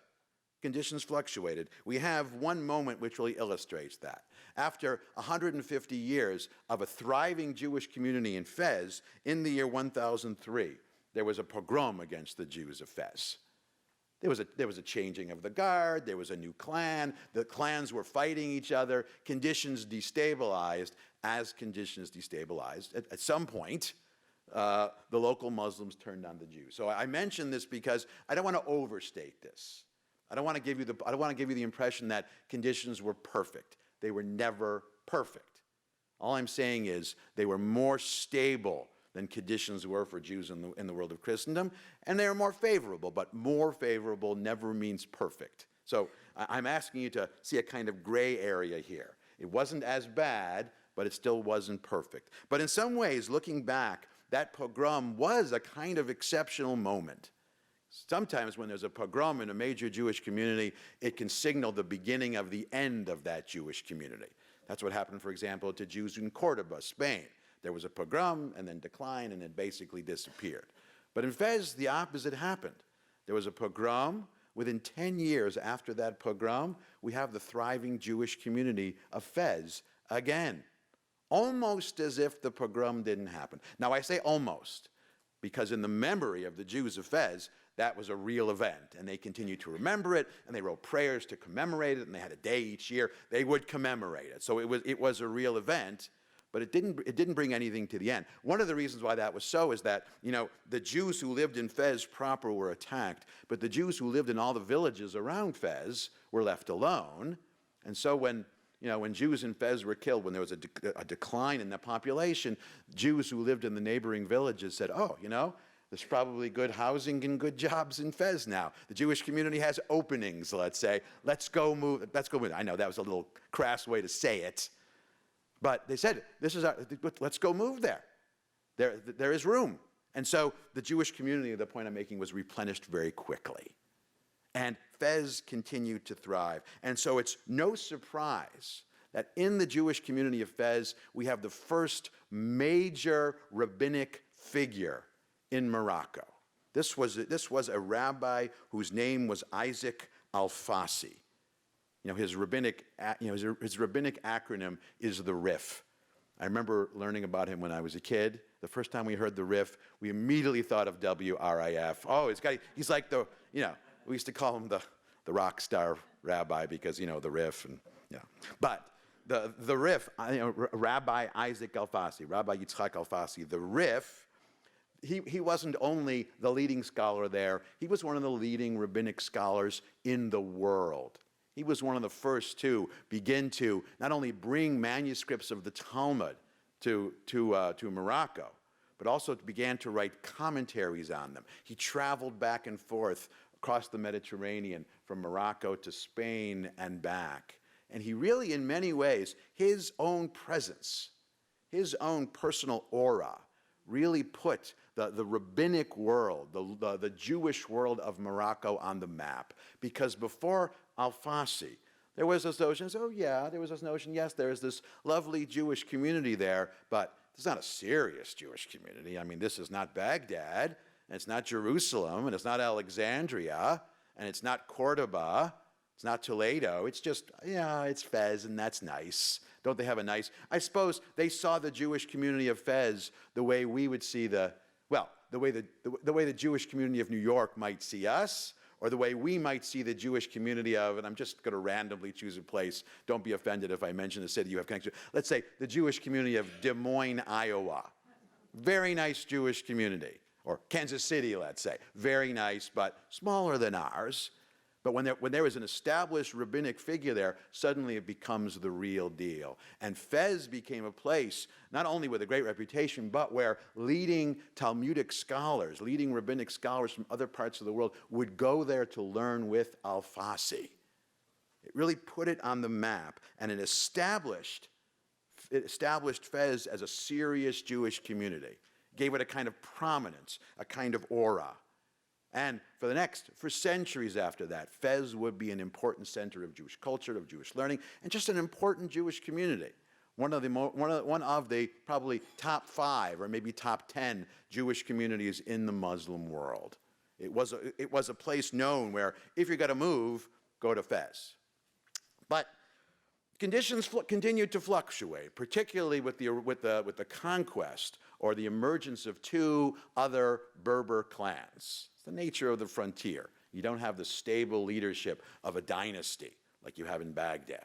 Conditions fluctuated. We have one moment which really illustrates that. After 150 years of a thriving Jewish community in Fez, in the year 1003, there was a pogrom against the Jews of Fez. There was a changing of the guard, there was a new clan, the clans were fighting each other, conditions destabilized. As conditions destabilized, at some point, the local Muslims turned on the Jews. So I mention this because I don't want to overstate this. I don't want to give you the impression that conditions were perfect. They were never perfect. All I'm saying is they were more stable than conditions were for Jews in the world of Christendom, and they are more favorable, but more favorable never means perfect. So I'm asking you to see a kind of gray area here. It wasn't as bad, but it still wasn't perfect. But in some ways, looking back, that pogrom was a kind of exceptional moment. Sometimes when there's a pogrom in a major Jewish community, it can signal the beginning of the end of that Jewish community. That's what happened, for example, to Jews in Cordoba, Spain. There was a pogrom and then decline and then basically disappeared. But in Fez, the opposite happened. There was a pogrom. Within 10 years after that pogrom, we have the thriving Jewish community of Fez again. Almost as if the pogrom didn't happen. Now I say almost, because in the memory of the Jews of Fez, that was a real event, and they continued to remember it, and they wrote prayers to commemorate it, and they had a day each year they would commemorate it. So it was a real event, but it didn't bring anything to the end. One of the reasons why that was so is that, the Jews who lived in Fez proper were attacked, but the Jews who lived in all the villages around Fez were left alone. And so when Jews in Fez were killed, when there was a decline in the population, Jews who lived in the neighboring villages said, there's probably good housing and good jobs in Fez now. The Jewish community has openings, let's say. Let's go move. I know that was a little crass way to say it. But they said, let's go move there. There is room. And so the Jewish community, the point I'm making, was replenished very quickly. And Fez continued to thrive. And so it's no surprise that in the Jewish community of Fez, we have the first major rabbinic figure in Morocco. This was a rabbi whose name was Isaac Al-Fassi. His rabbinic acronym is the RIF. I remember learning about him when I was a kid. The first time we heard the RIF, we immediately thought of WRIF. Oh, he's like we used to call him the rock star rabbi because, the RIF. But the RIF, Rabbi Isaac Al-Fassi, Rabbi Yitzchak Al-Fassi, the RIF, he wasn't only the leading scholar there, he was one of the leading rabbinic scholars in the world. He was one of the first to begin to not only bring manuscripts of the Talmud to Morocco, but also began to write commentaries on them. He traveled back and forth across the Mediterranean from Morocco to Spain and back. And he really, in many ways, his own presence, his own personal aura, really put the rabbinic world, the Jewish world of Morocco on the map. Because before Al-Fassi, there was this notion, yes, there's this lovely Jewish community there, but it's not a serious Jewish community. I mean, this is not Baghdad, and it's not Jerusalem, and it's not Alexandria, and it's not Cordoba, it's not Toledo. It's just, it's Fez, and that's nice. Don't they have a nice... I suppose they saw the Jewish community of Fez the way we would see the way the Jewish community of New York might see us, or the way we might see the Jewish community of, and I'm just going to randomly choose a place. Don't be offended if I mention a city you have connection to. Let's say the Jewish community of Des Moines, Iowa. Very nice Jewish community. Or Kansas City, let's say. Very nice, but smaller than ours. But when there is an established rabbinic figure there, suddenly it becomes the real deal. And Fez became a place, not only with a great reputation, but where leading Talmudic scholars, leading rabbinic scholars from other parts of the world would go there to learn with Al-Fassi. It really put it on the map, and it established Fez as a serious Jewish community. Gave it a kind of prominence, a kind of aura. And for centuries after that, Fez would be an important center of Jewish culture, of Jewish learning, and just an important Jewish community. One of the probably top 5 or maybe top 10 Jewish communities in the Muslim world. It was a place known where if you're going to move, go to Fez. But Conditions continued to fluctuate, particularly with the conquest or the emergence of two other Berber clans. It's the nature of the frontier. You don't have the stable leadership of a dynasty like you have in Baghdad.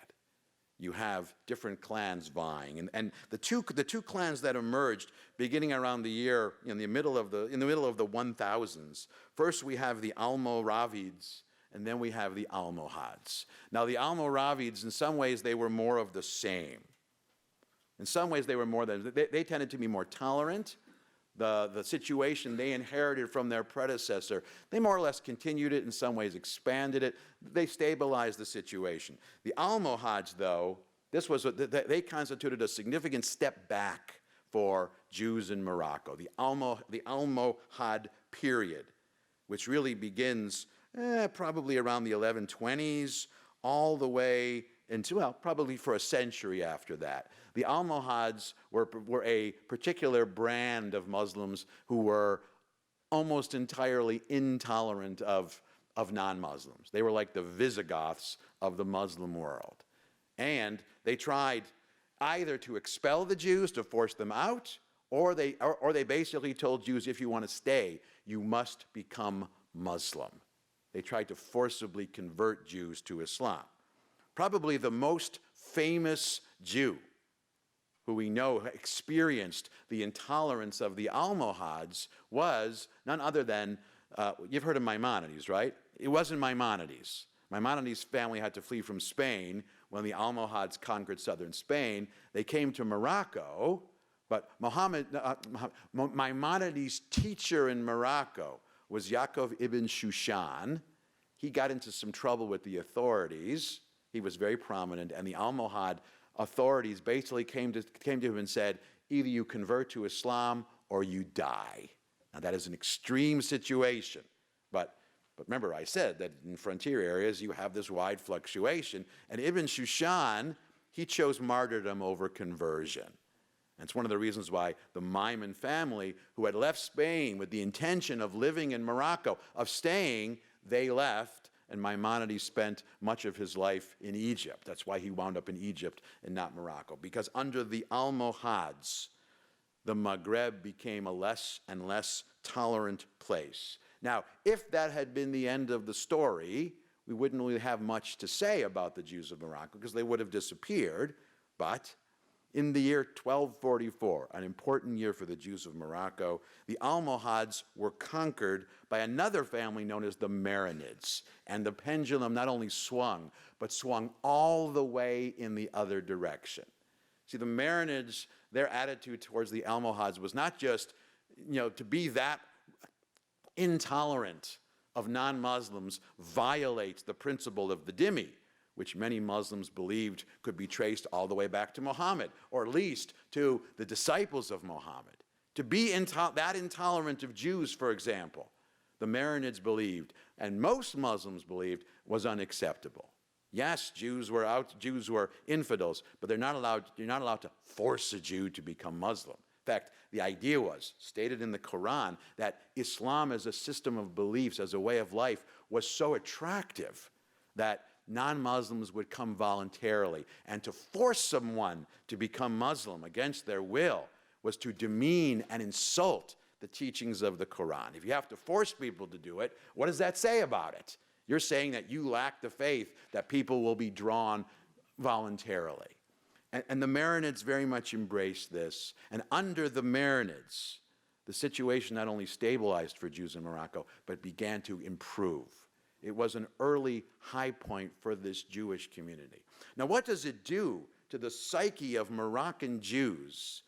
You have different clans vying, and the two clans that emerged beginning around the year in the middle of the 1000s. First, we have the Almoravids, and then we have the Almohads. Now, the Almoravids, in some ways, they were more of the same. In some ways, they tended to be more tolerant. The situation they inherited from their predecessor, they more or less continued it, in some ways expanded it. They stabilized the situation. The Almohads, though, they constituted a significant step back for Jews in Morocco. The Almohad period, which really begins probably around the 1120s, all the way into, well, probably for a century after that. The Almohads were a particular brand of Muslims who were almost entirely intolerant of non-Muslims. They were like the Visigoths of the Muslim world. And they tried either to expel the Jews, to force them out, or they basically told Jews, if you want to stay, you must become Muslim. They tried to forcibly convert Jews to Islam. Probably the most famous Jew who we know experienced the intolerance of the Almohads was none other than, you've heard of Maimonides, right? It wasn't Maimonides. Maimonides' family had to flee from Spain when the Almohads conquered southern Spain. They came to Morocco, but Maimonides' teacher in Morocco was Yaakov ibn Shushan. He got into some trouble with the authorities. He was very prominent, and the Almohad authorities basically came to him and said, either you convert to Islam or you die. Now, that is an extreme situation, but remember, I said that in frontier areas you have this wide fluctuation, and Ibn Shushan, he chose martyrdom over conversion. And it's one of the reasons why the Maimon family, who had left Spain with the intention of living in Morocco, of staying, they left, and Maimonides spent much of his life in Egypt. That's why he wound up in Egypt and not Morocco, because under the Almohads, the Maghreb became a less and less tolerant place. Now, if that had been the end of the story, we wouldn't really have much to say about the Jews of Morocco because they would have disappeared. But in the year 1244, an important year for the Jews of Morocco, the Almohads were conquered by another family known as the Marinids. And the pendulum not only swung, but swung all the way in the other direction. See, the Marinids, their attitude towards the Almohads was not just, to be that intolerant of non-Muslims violates the principle of the dhimmi, which many Muslims believed could be traced all the way back to Muhammad, or at least to the disciples of Muhammad. To be that intolerant of Jews, for example, the Marinids believed, and most Muslims believed, was unacceptable. Yes, Jews were infidels, but you're not allowed to force a Jew to become Muslim. In fact, the idea was, stated in the Quran, that Islam as a system of beliefs, as a way of life, was so attractive that non-Muslims would come voluntarily. And to force someone to become Muslim against their will was to demean and insult the teachings of the Quran. If you have to force people to do it, what does that say about it? You're saying that you lack the faith that people will be drawn voluntarily. And the Marinids very much embraced this. And under the Marinids, the situation not only stabilized for Jews in Morocco, but began to improve. It was an early high point for this Jewish community. Now, what does it do to the psyche of Moroccan Jews,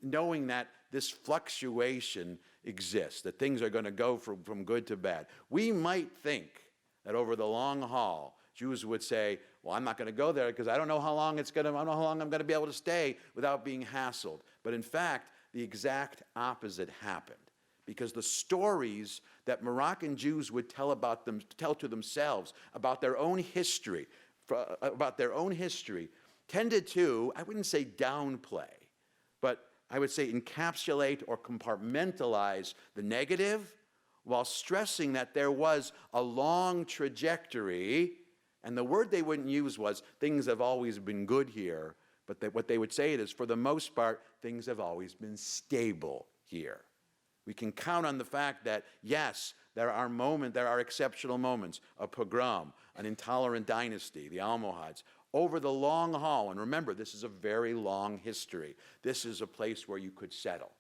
knowing that this fluctuation exists, that things are going to go from good to bad? We might think that over the long haul, Jews would say, well, I'm not going to go there because I don't know how long I'm going to be able to stay without being hassled. But in fact, the exact opposite happened, because the stories that Moroccan Jews would tell to themselves about their own history, tended to, I wouldn't say downplay, but I would say encapsulate or compartmentalize the negative while stressing that there was a long trajectory And the word they wouldn't use was, things have always been good here, but what they would say is, for the most part, things have always been stable here. We can count on the fact that, yes, there are exceptional moments, a pogrom, an intolerant dynasty, the Almohads, over the long haul. And remember, this is a very long history. This is a place where you could settle.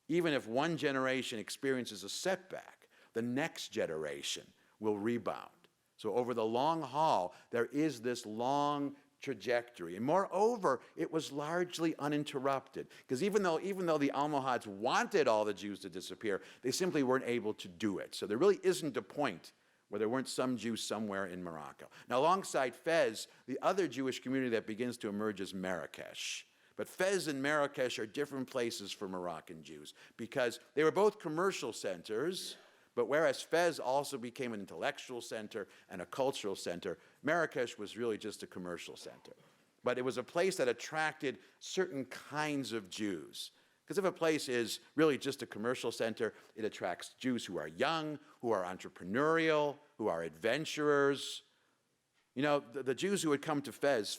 Even if one generation experiences a setback, the next generation will rebound. So over the long haul, there is this long trajectory. And moreover, it was largely uninterrupted. Because even though the Almohads wanted all the Jews to disappear, they simply weren't able to do it. So there really isn't a point where there weren't some Jews somewhere in Morocco. Now, alongside Fez, the other Jewish community that begins to emerge is Marrakesh. But Fez and Marrakesh are different places for Moroccan Jews because they were both commercial centers, but whereas Fez also became an intellectual center and a cultural center, Marrakesh was really just a commercial center. But it was a place that attracted certain kinds of Jews. Because if a place is really just a commercial center, it attracts Jews who are young, who are entrepreneurial, who are adventurers. You know, the Jews who would come to Fez,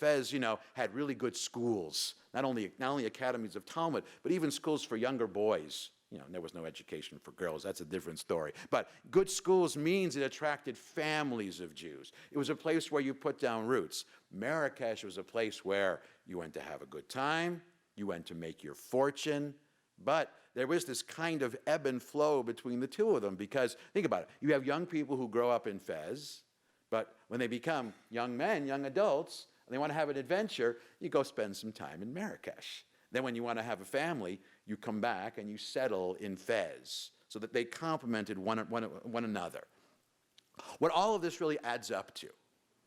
had really good schools. Not only academies of Talmud, but even schools for younger boys. There was no education for girls. That's a different story. But good schools means it attracted families of Jews. It was a place where you put down roots. Marrakesh was a place where you went to have a good time, you went to make your fortune, but there was this kind of ebb and flow between the two of them because, think about it, you have young people who grow up in Fez, but when they become young men, young adults, and they want to have an adventure, you go spend some time in Marrakesh. Then when you want to have a family, you come back and you settle in Fez so that they complemented one another. What all of this really adds up to,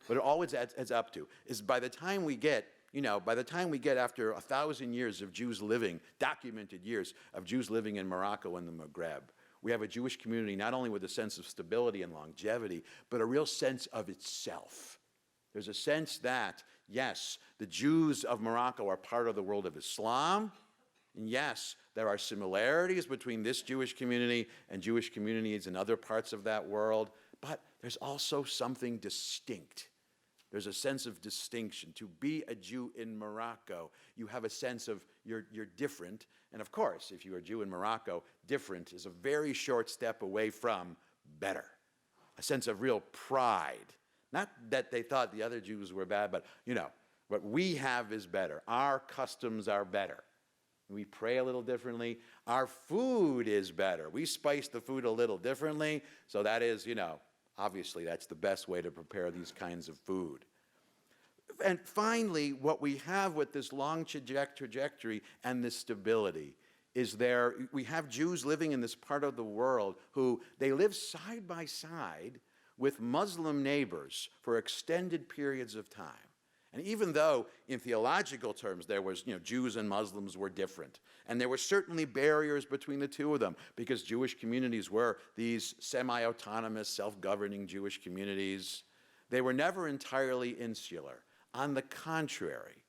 what it always adds up to, is by the time we get after 1,000 years of Jews living, documented years of Jews living in Morocco and the Maghreb, we have a Jewish community not only with a sense of stability and longevity, but a real sense of itself. There's a sense that, yes, the Jews of Morocco are part of the world of Islam, and yes, there are similarities between this Jewish community and Jewish communities in other parts of that world, but there's also something distinct. There's a sense of distinction. To be a Jew in Morocco, you have a sense of you're different. And of course, if you're a Jew in Morocco, different is a very short step away from better. A sense of real pride. Not that they thought the other Jews were bad, but, what we have is better. Our customs are better. We pray a little differently. Our food is better. We spice the food a little differently. So that is, obviously that's the best way to prepare these kinds of food. And finally, what we have with this long trajectory and this stability is we have Jews living in this part of the world who they live side by side with Muslim neighbors for extended periods of time. And even though, in theological terms, there was, Jews and Muslims were different, and there were certainly barriers between the two of them, because Jewish communities were these semi-autonomous, self-governing Jewish communities, they were never entirely insular. On the contrary,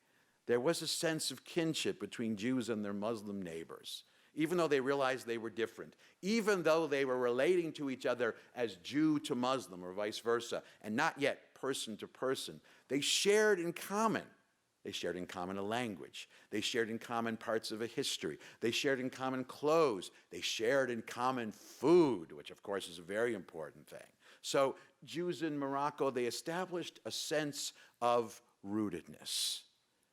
there was a sense of kinship between Jews and their Muslim neighbors, even though they realized they were different, even though they were relating to each other as Jew to Muslim or vice versa, and not yet person to person. They shared in common. They shared in common a language. They shared in common parts of a history. They shared in common clothes. They shared in common food, which of course is a very important thing. So Jews in Morocco, they established a sense of rootedness.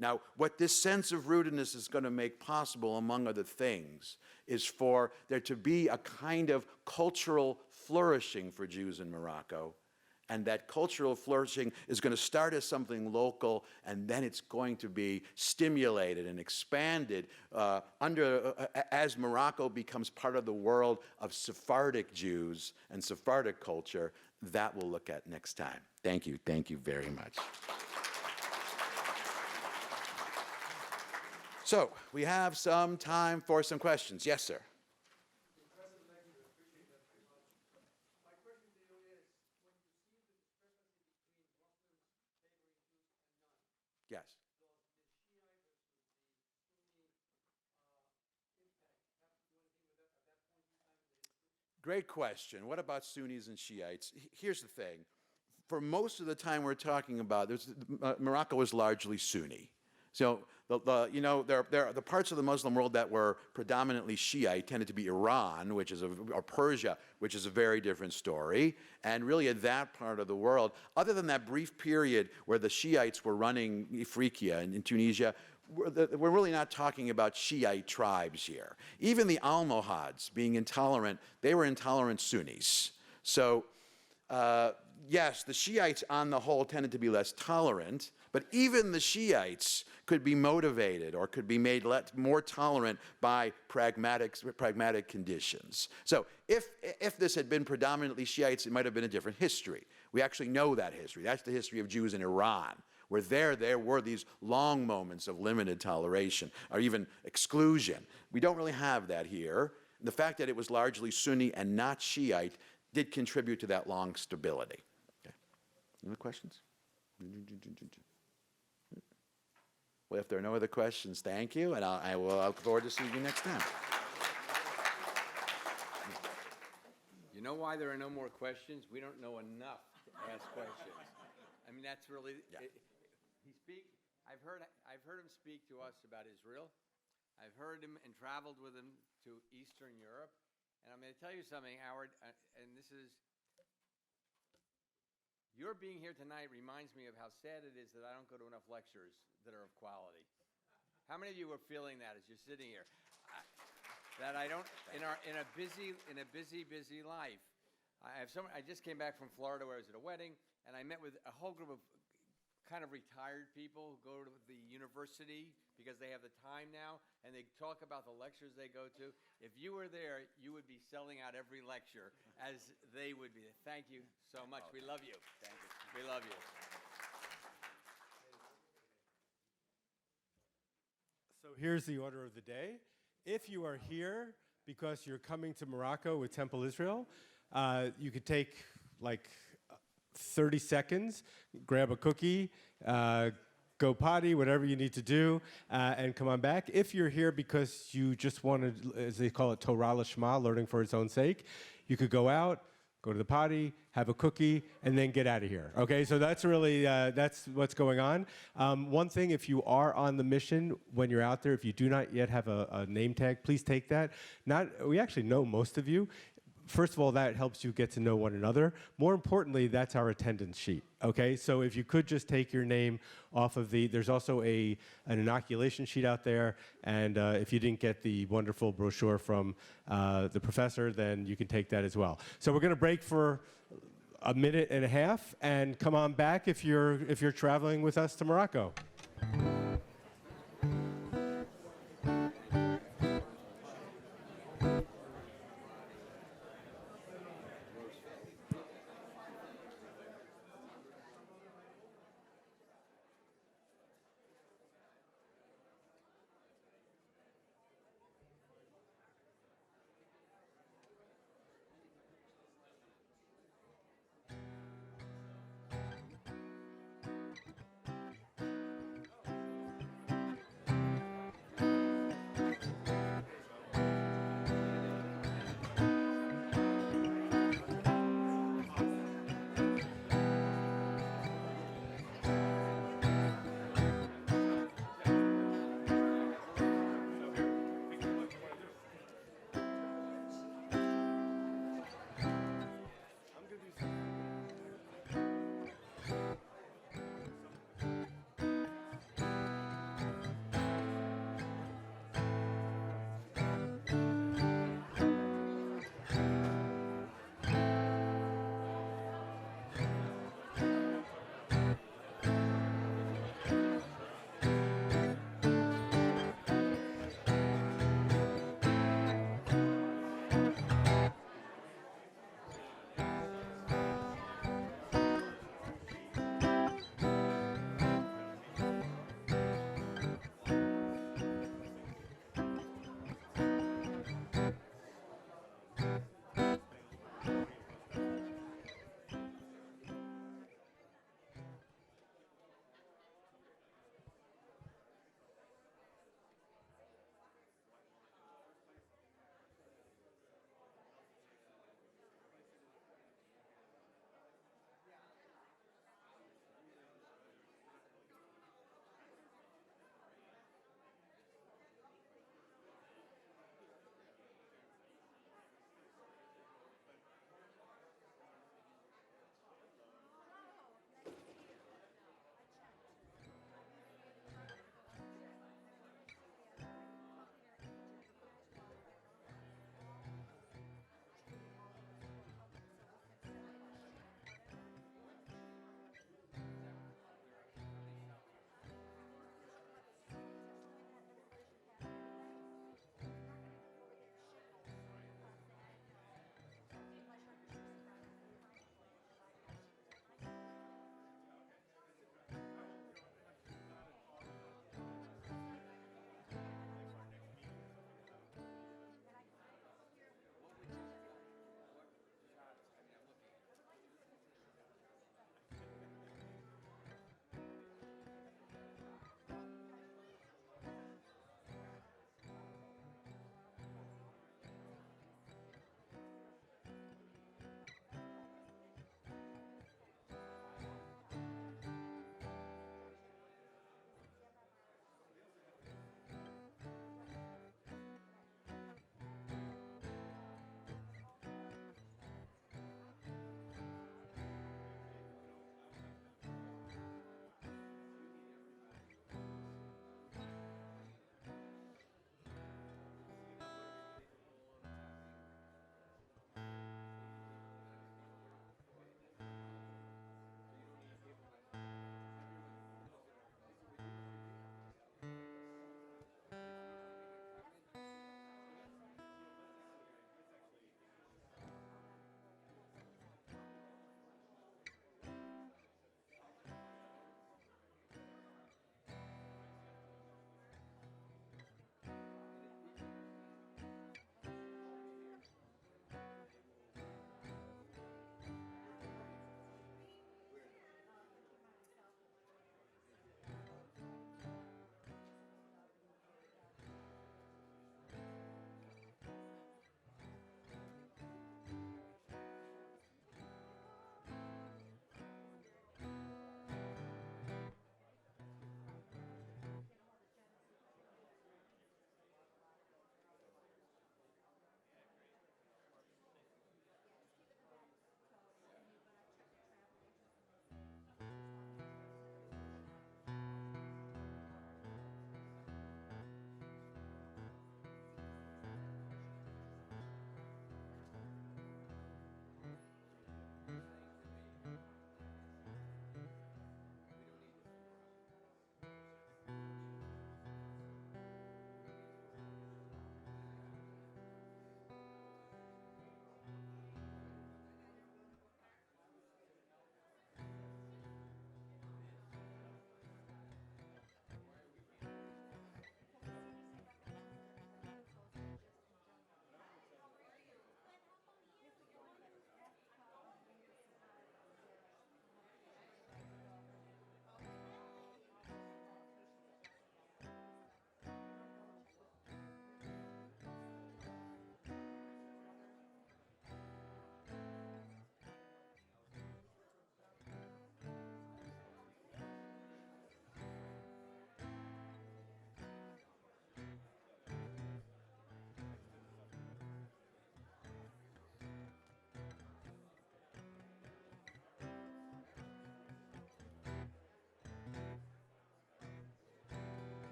Now, what this sense of rootedness is going to make possible, among other things, is for there to be a kind of cultural flourishing for Jews in Morocco. And that cultural flourishing is going to start as something local, and then it's going to be stimulated and expanded as Morocco becomes part of the world of Sephardic Jews and Sephardic culture. That we'll look at next time. Thank you very much. So, we have some time for some questions. Yes, sir. Yes. Great question. What about Sunnis and Shiites? Here's the thing. for most of the time we're talking about, Morocco was largely Sunni. So the parts of the Muslim world that were predominantly Shiite tended to be Iran, or Persia, which is a very different story. And really in that part of the world, other than that brief period where the Shiites were running Ifriqiya in Tunisia, we're really not talking about Shiite tribes here. Even the Almohads, being intolerant, they were intolerant Sunnis. So yes, the Shiites on the whole tended to be less tolerant, but even the Shiites could be motivated or could be made more tolerant by pragmatic conditions. So if this had been predominantly Shiites, it might have been a different history. We actually know that history. That's the history of Jews in Iran, where there were these long moments of limited toleration or even exclusion. We don't really have that here. The fact that it was largely Sunni and not Shiite did contribute to that long stability. Okay. Any other questions? Well, if there are no other questions, thank you, and I will look forward to seeing you next time. You know why there are no more questions? We don't know enough to ask questions. I mean, that's really. Yeah. I've heard him speak to us about Israel. I've heard him and traveled with him to Eastern Europe, and I'm going to tell you something, Howard. And this is. Your being here tonight reminds me of how sad it is that I don't go to enough lectures that are of quality. How many of you are feeling that as you're sitting here? That I don't in a busy life. I just came back from Florida where I was at a wedding, and I met with a whole group of kind of retired people who go to the university because they have the time now, and they talk about the lectures they go to. If you were there, you would be selling out every lecture as they would be. Thank you so much. We love you. Thank you. We love you. So here's the order of the day. If you are here because you're coming to Morocco with Temple Israel, you could take like 30 seconds, grab a cookie, go potty, whatever you need to do, and come on back. If you're here because you just wanted, as they call it, Torah Lishma, learning for its own sake, you could go out, go to the potty, have a cookie, and then get out of here. Okay, so that's really, that's what's going on. One thing, if you are on the mission, when you're out there, if you do not yet have a name tag, please take that. We actually know most of you. First of all, that helps you get to know one another. More importantly, that's our attendance sheet, okay? So if you could just take your name off of there's also an inoculation sheet out there, and if you didn't get the wonderful brochure from the professor, then you can take that as well. So we're gonna break for a minute and a half, and come on back if you're traveling with us to Morocco.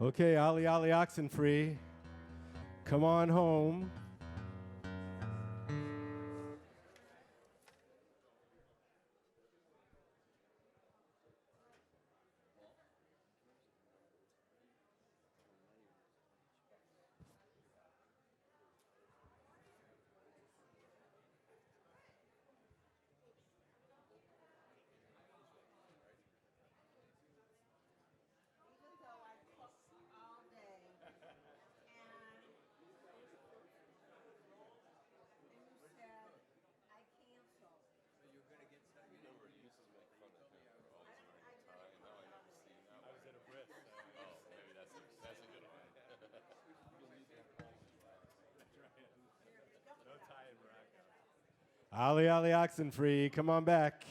Okay, Ali Ali Oxenfree, come on home. Even though I cooked all day and you said I cancel. So you're gonna get some. Ali Ali Oxenfree, come on back.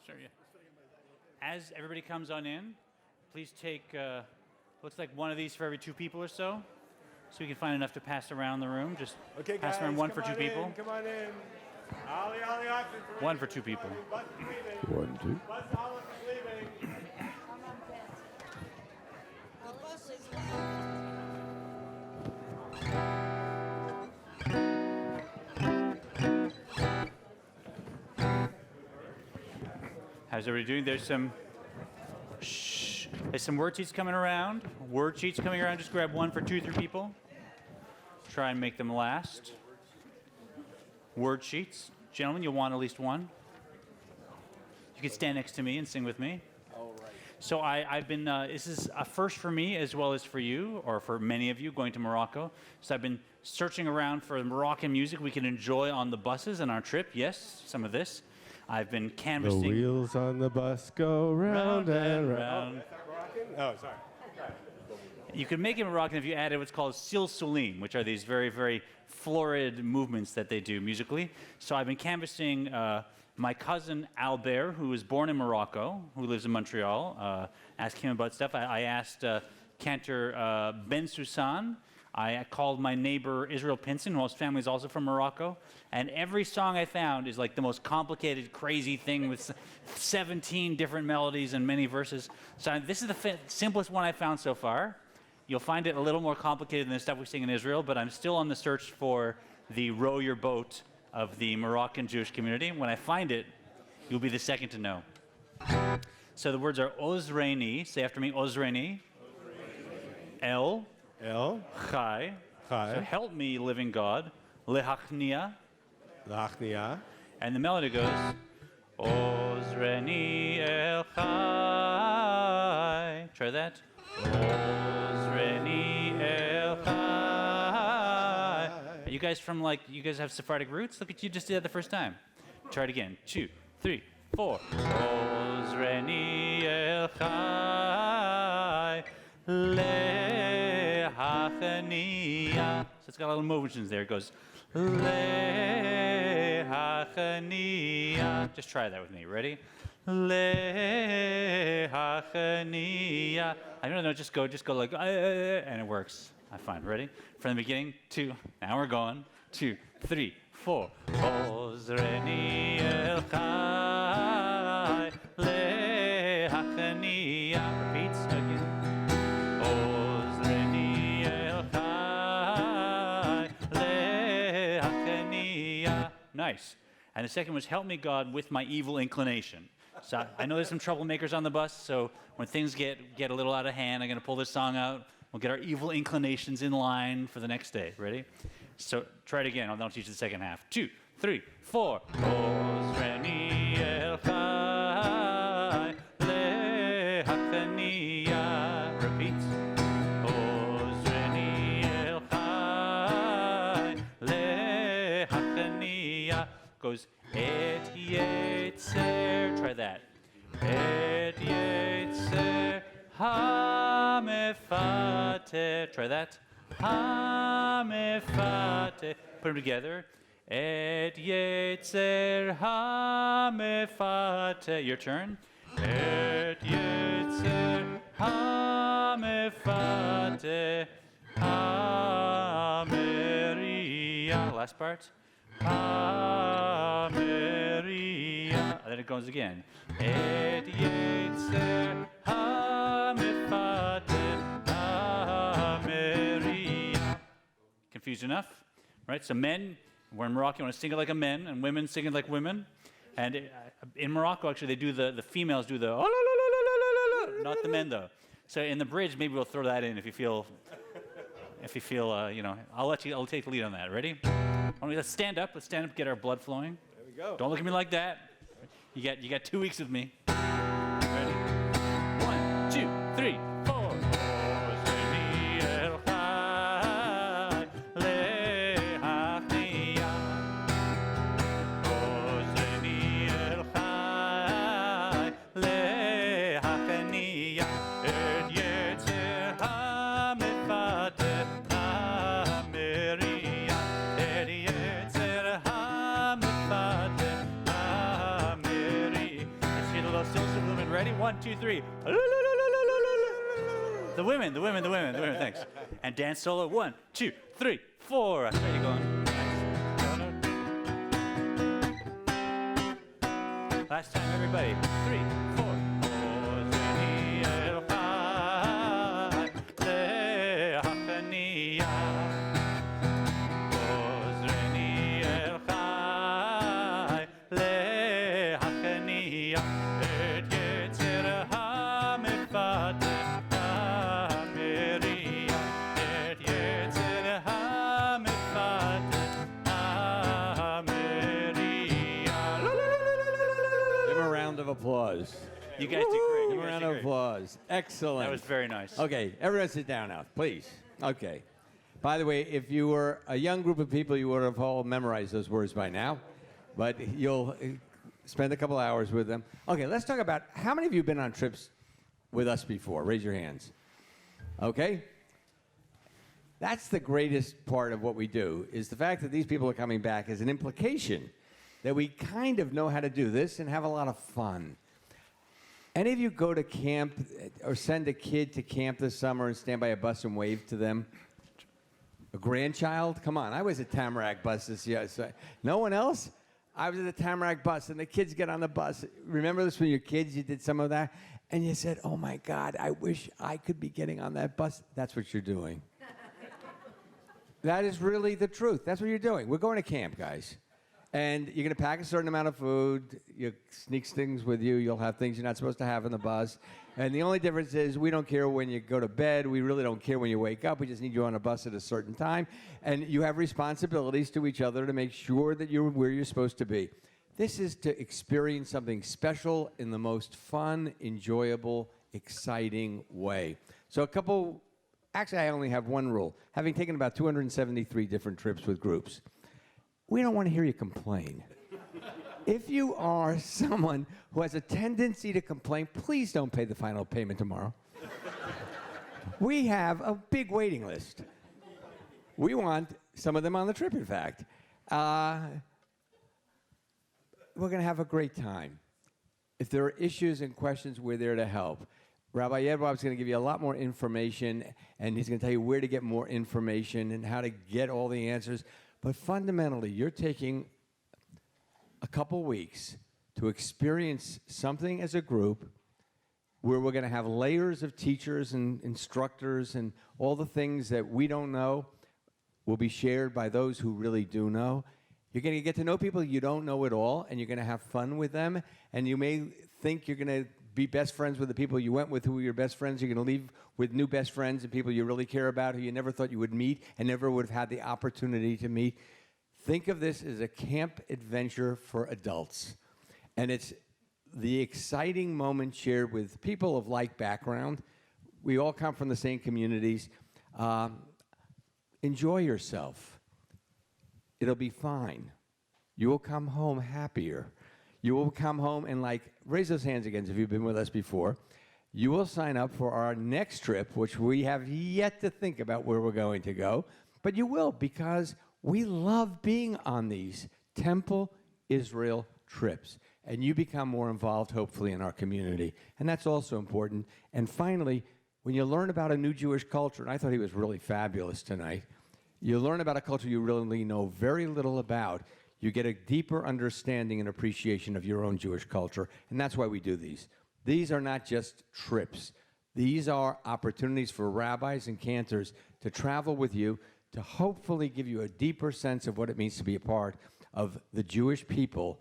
Sure, yeah. As everybody comes on in, please take, looks like one of these for every 2 people or so. So we can find enough to pass around the room. Just Okay, pass guys, around one come for 2 on people. in, come on in. Ali Ali Oxenfree. One for 2 people. Bus is leaving. 1, 2. Bus Olive is leaving. The bus is leaving. How's everybody doing? There's some word sheets coming around. Word sheets coming around. Just grab one for 2, 3 people. Try and make them last. Word sheets. Gentlemen, you'll want at least one. You can stand next to me and sing with me. All right. So I've been, this is a first for me as well as for you, or for many of you going to Morocco. So I've been searching around for Moroccan music we can enjoy on the buses on our trip. Yes, some of this. I've been The canvassing. wheels on the bus go round and round. round. Oh, sorry. You can make it Moroccan if you added what's called silsulim, which are these very, very florid movements that they do musically. So I've been canvassing my cousin Albert, who was born in Morocco, who lives in Montreal. Asked him about stuff. I asked cantor Ben Susan. I called my neighbor Israel Pinson, whose family is also from Morocco. And every song I found is like the most complicated, crazy thing with 17 different melodies and many verses. So this is the simplest one I found so far. You'll find it a little more complicated than the stuff we sing in Israel, but I'm still on the search for the row your boat of the Moroccan Jewish community. When I find it, you'll be the second to know. So the words are Ozreini. Say after me, Ozreini. El. El. Chai. Chai. So help me, living God. Lehachnia. Lachnia. And the melody goes, Ozreni El Chai. Try that. Ozreni El Chai. Are you guys from you guys have Sephardic roots? Look at you, just did that the first time. Try it again. 2, 3, 4. Ozreni El Chai. Lehachnia. So it's got a little motions there. It goes, Lehachnia. Just try that with me. Ready? Lehachnia. I don't know. Just go like, and it works. I find. Ready? From the beginning. 2. Now we're going. 2, 3, 4. Ozreni el chai. Lehachnia. Repeats again. Ozreni el chai. Lehachnia. Nice. And the second was, help me, God, with my evil inclination. So I know there's some troublemakers on the bus, so when things get a little out of hand, I'm going to pull this song out. We'll get our evil inclinations in line for the next day. Ready? So try it again. I'll teach you the second half. 2, 3, 4. Ozreni el chai lehachnia. Hania. Goes et yetzer. Try that. Et yetzer hamefate. Try that. Hamefate. Put them together. Et yetzer hamefate. Your turn. Et yetzer hamefate. Ameria. Last part. Ameria. And then it goes again. Et yetzer hamefate. Ameria. Confused enough? Right? So men, we're in Morocco, you want to sing it like a man, and women sing it like women. And in Morocco, actually, they do the females do the, not the men, though. So in the bridge, maybe we'll throw that in if you feel, I'll take the lead on that. Ready? Let's stand up, get our blood flowing. There we go. Don't look at me like that. You got 2 weeks with me. Ready? 1, 2, 3, 4. Ready? 1, 2, 3. The women, thanks. And dance solo. 1, 2, 3, 4. There you go. Last time, everybody. 3, 4. Applause. You guys did great. Give a round of applause. Excellent. That was very nice. Okay, everyone sit down now, please. Okay. By the way, if you were a young group of people, you would have all memorized those words by now. But you'll spend a couple hours with them. Okay, let's talk about how many of you have been on trips with us before? Raise your hands. Okay? That's the greatest part of what we do, is the fact that these people are coming back is an implication that we kind of know how to do this and have a lot of fun. Any of you go to camp or send a kid to camp this summer and stand by a bus and wave to them? A grandchild? Come on, I was at Tamarack bus this year. So, no one else? I was at the Tamarack bus, and the kids get on the bus. Remember this when you were kids? You did some of that? And you said, oh, my God, I wish I could be getting on that bus. That's what you're doing. That is really the truth. That's what you're doing. We're going to camp, guys. And you're going to pack a certain amount of food. You sneak things with you. You'll have things you're not supposed to have in the bus. And the only difference is we don't care when you go to bed. We really don't care when you wake up. We just need you on a bus at a certain time. And you have responsibilities to each other to make sure that you're where you're supposed to be. This is to experience something special in the most fun, enjoyable, exciting way. So actually, I only have one rule. Having taken about 273 different trips with groups, we don't want to hear you complain. If you are someone who has a tendency to complain, please don't pay the final payment tomorrow. We have a big waiting list. We want some of them on the trip, in fact. We're going to have a great time. If there are issues and questions, we're there to help. Rabbi Yedwab's going to give you a lot more information, and he's going to tell you where to get more information and how to get all the answers. But fundamentally, you're taking a couple weeks to experience something as a group where we're going to have layers of teachers and instructors, and all the things that we don't know will be shared by those who really do know. You're going to get to know people you don't know at all, and you're going to have fun with them. And you may think you're going to be best friends with the people you went with who were your best friends. You're going to leave with new best friends and people you really care about who you never thought you would meet and never would have had the opportunity to meet. Think of this as a camp adventure for adults. And it's the exciting moment shared with people of like background. We all come from the same communities. Enjoy yourself. It'll be fine. you will come home happier. You will come home and, like, raise those hands again if you've been with us before. You will sign up for our next trip, which we have yet to think about where we're going to go. But you will, because we love being on these Temple Israel trips. And you become more involved, hopefully, in our community. And that's also important. And finally, when you learn about a new Jewish culture, and I thought he was really fabulous tonight, you learn about a culture you really know very little about. You get a deeper understanding and appreciation of your own Jewish culture, and that's why we do these. These are not just trips. These are opportunities for rabbis and cantors to travel with you, to hopefully give you a deeper sense of what it means to be a part of the Jewish people,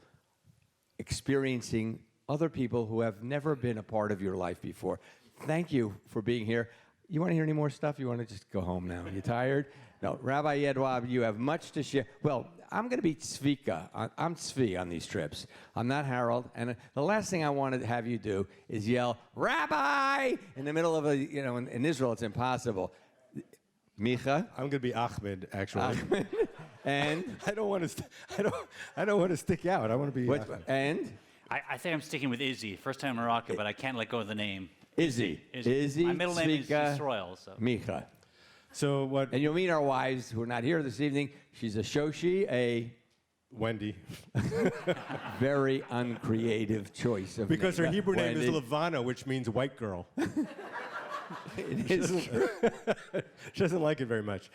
experiencing other people who have never been a part of your life before. Thank you for being here. You want to hear any more stuff? You want to just go home now? You tired? No. Rabbi Yedwab, you have much to share. Well, I'm going to be Tzvika. I'm Tzvi on these trips. I'm not Harold. And the last thing I want to have you do is yell, Rabbi! In the middle of in Israel, it's impossible. Micha? I'm going to be Ahmed, actually. Ahmed. And? I don't want to stick out. I want to be. And? I think I'm sticking with Izzy. First time in Morocco, but I can't let go of the name. Izzy. My middle name is Yisrael. So. Micha. So what? And you'll meet our wives who are not here this evening. She's a Shoshi, a Wendy. very uncreative choice of Because name. her Hebrew name is Wendy. Levana, which means white girl. It is true. She doesn't like it very much.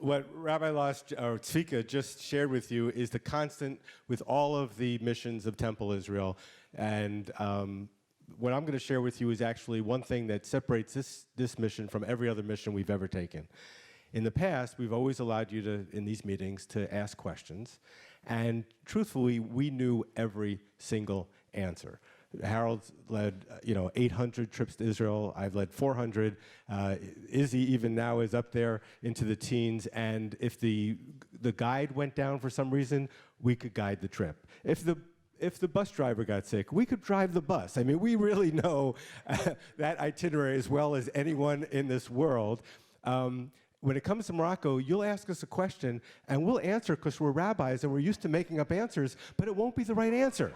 What Rabbi Tzvika just shared with you is the constant with all of the missions of Temple Israel. And what I'm going to share with you is actually one thing that separates this mission from every other mission we've ever taken. In the past, we've always allowed you to, in these meetings, to ask questions. And truthfully, we knew every single answer. Harold led, 800 trips to Israel. I've led 400. Izzy even now is up there into the teens. And if the guide went down for some reason, we could guide the trip. If the bus driver got sick, we could drive the bus. I mean, we really know that itinerary as well as anyone in this world. When it comes to Morocco, you'll ask us a question, and we'll answer because we're rabbis and we're used to making up answers, but it won't be the right answer.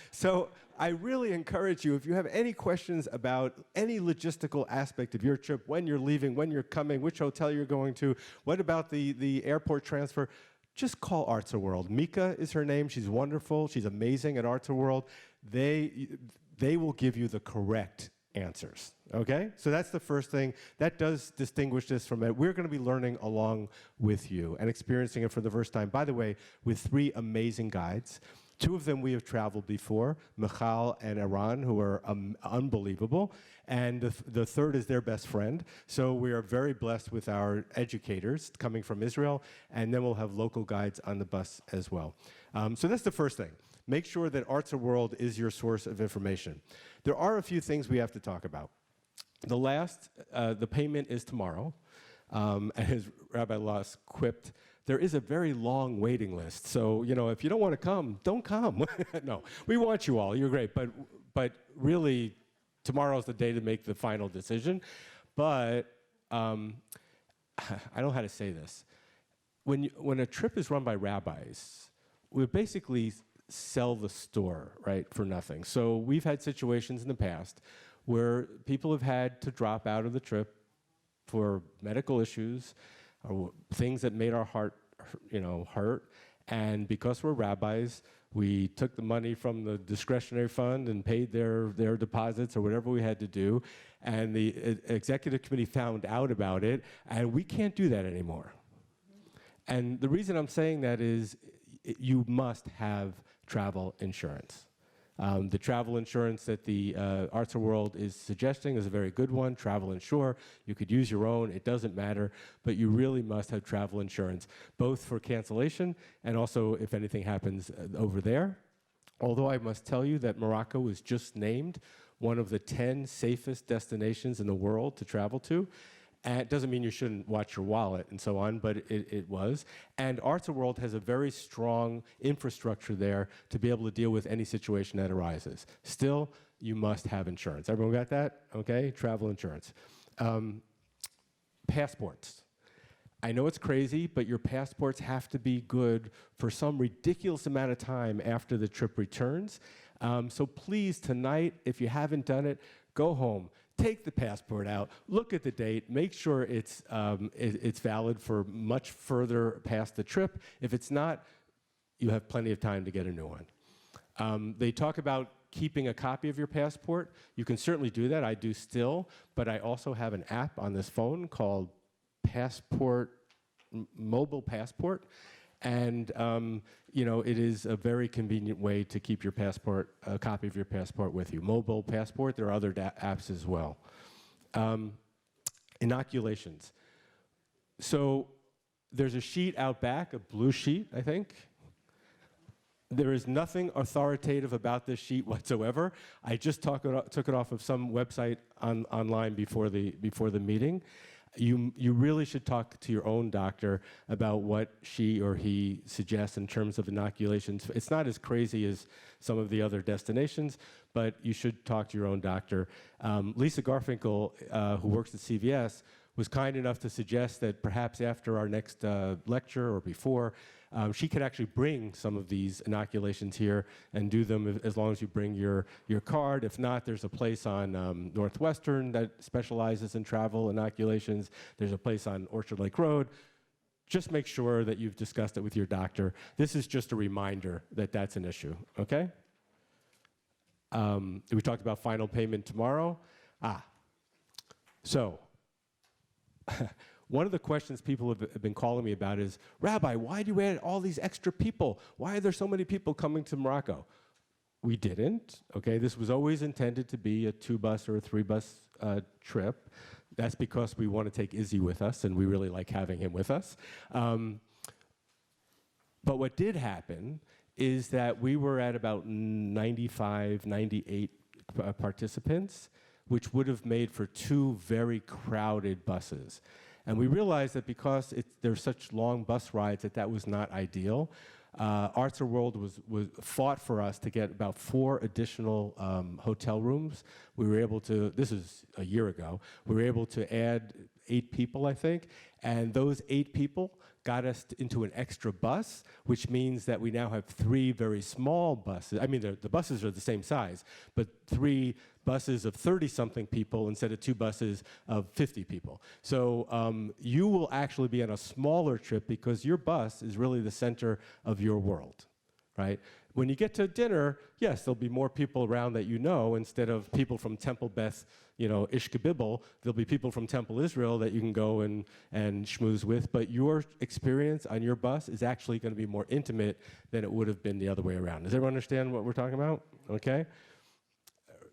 So I really encourage you, if you have any questions about any logistical aspect of your trip, when you're leaving, when you're coming, which hotel you're going to, what about the airport transfer, just call Arts World. Mika is her name. She's wonderful. She's amazing at Arts World. They will give you the correct answers, okay? So that's the first thing. That does distinguish this from it. We're going to be learning along with you and experiencing it for the first time, by the way, with 3 amazing guides. 2 of them we have traveled before, Michal and Iran, who are unbelievable, and the third is their best friend. So we are very blessed with our educators coming from Israel, and then we'll have local guides on the bus as well. So that's the first thing. Make sure that Arts World is your source of information. There are a few things we have to talk about. The payment is tomorrow. As Rabbi Loss quipped, there is a very long waiting list. So, if you don't want to come, don't come. No, we want you all. You're great. But really, tomorrow's the day to make the final decision. But I don't know how to say this. When a trip is run by rabbis, we basically sell the store, right, for nothing. So we've had situations in the past where people have had to drop out of the trip for medical issues or things that made our heart, hurt. And because we're rabbis, we took the money from the discretionary fund and paid their deposits or whatever we had to do. And the executive committee found out about it, and we can't do that anymore. And the reason I'm saying that is you must have travel insurance. The travel insurance that the Arts World is suggesting is a very good one, Travel Insure. You could use your own, it doesn't matter, but you really must have travel insurance, both for cancellation and also if anything happens over there. Although I must tell you that Morocco was just named one of the 10 safest destinations in the world to travel to. And it doesn't mean you shouldn't watch your wallet and so on, but it was. And Arts World has a very strong infrastructure there to be able to deal with any situation that arises. Still, you must have insurance. Everyone got that? Okay, travel insurance. passports. I know it's crazy, but your passports have to be good for some ridiculous amount of time after the trip returns. So please, tonight, if you haven't done it, go home, take the passport out, look at the date, make sure it's valid for much further past the trip. If it's not, you have plenty of time to get a new one. They talk about keeping a copy of your passport. You can certainly do that. I do still, but I also have an app on this phone called Mobile Passport, and it is a very convenient way to keep your passport, a copy of your passport with you. Mobile Passport, there are other apps as well. Inoculations. So there's a sheet out back, a blue sheet, I think. There is nothing authoritative about this sheet whatsoever. I just took it off of some website online before the meeting. You really should talk to your own doctor about what she or he suggests in terms of inoculations. It's not as crazy as some of the other destinations, but you should talk to your own doctor. Lisa Garfinkel, who works at CVS, was kind enough to suggest that perhaps after our next lecture or before, she could actually bring some of these inoculations here and do them as long as you bring your card. If not, there's a place on Northwestern that specializes in travel inoculations. There's a place on Orchard Lake Road. Just make sure that you've discussed it with your doctor. This is just a reminder that that's an issue, okay? We talked about final payment tomorrow. So, one of the questions people have been calling me about is, Rabbi, why do you add all these extra people? Why are there so many people coming to Morocco? We didn't, okay? This was always intended to be a 2-bus or a 3-bus trip. That's because we want to take Izzy with us, and we really like having him with us. But what did happen is that we were at about 95, 98 participants, which would have made for 2 very crowded buses. And we realized that because there's such long bus rides that was not ideal. Arts of World was fought for us to get about 4 additional hotel rooms. We were able to, this is a year ago, we were able to add 8 people, I think, and those 8 people got us into an extra bus, which means that we now have 3 very small buses. I mean, the buses are the same size, but 3 buses of 30-something people instead of 2 buses of 50 people. So you will actually be on a smaller trip because your bus is really the center of your world, right? When you get to dinner, yes, there'll be more people around that you know instead of people from Temple Beth, Ishkabibble. There'll be people from Temple Israel that you can go and schmooze with, but your experience on your bus is actually going to be more intimate than it would have been the other way around. Does everyone understand what we're talking about? Okay?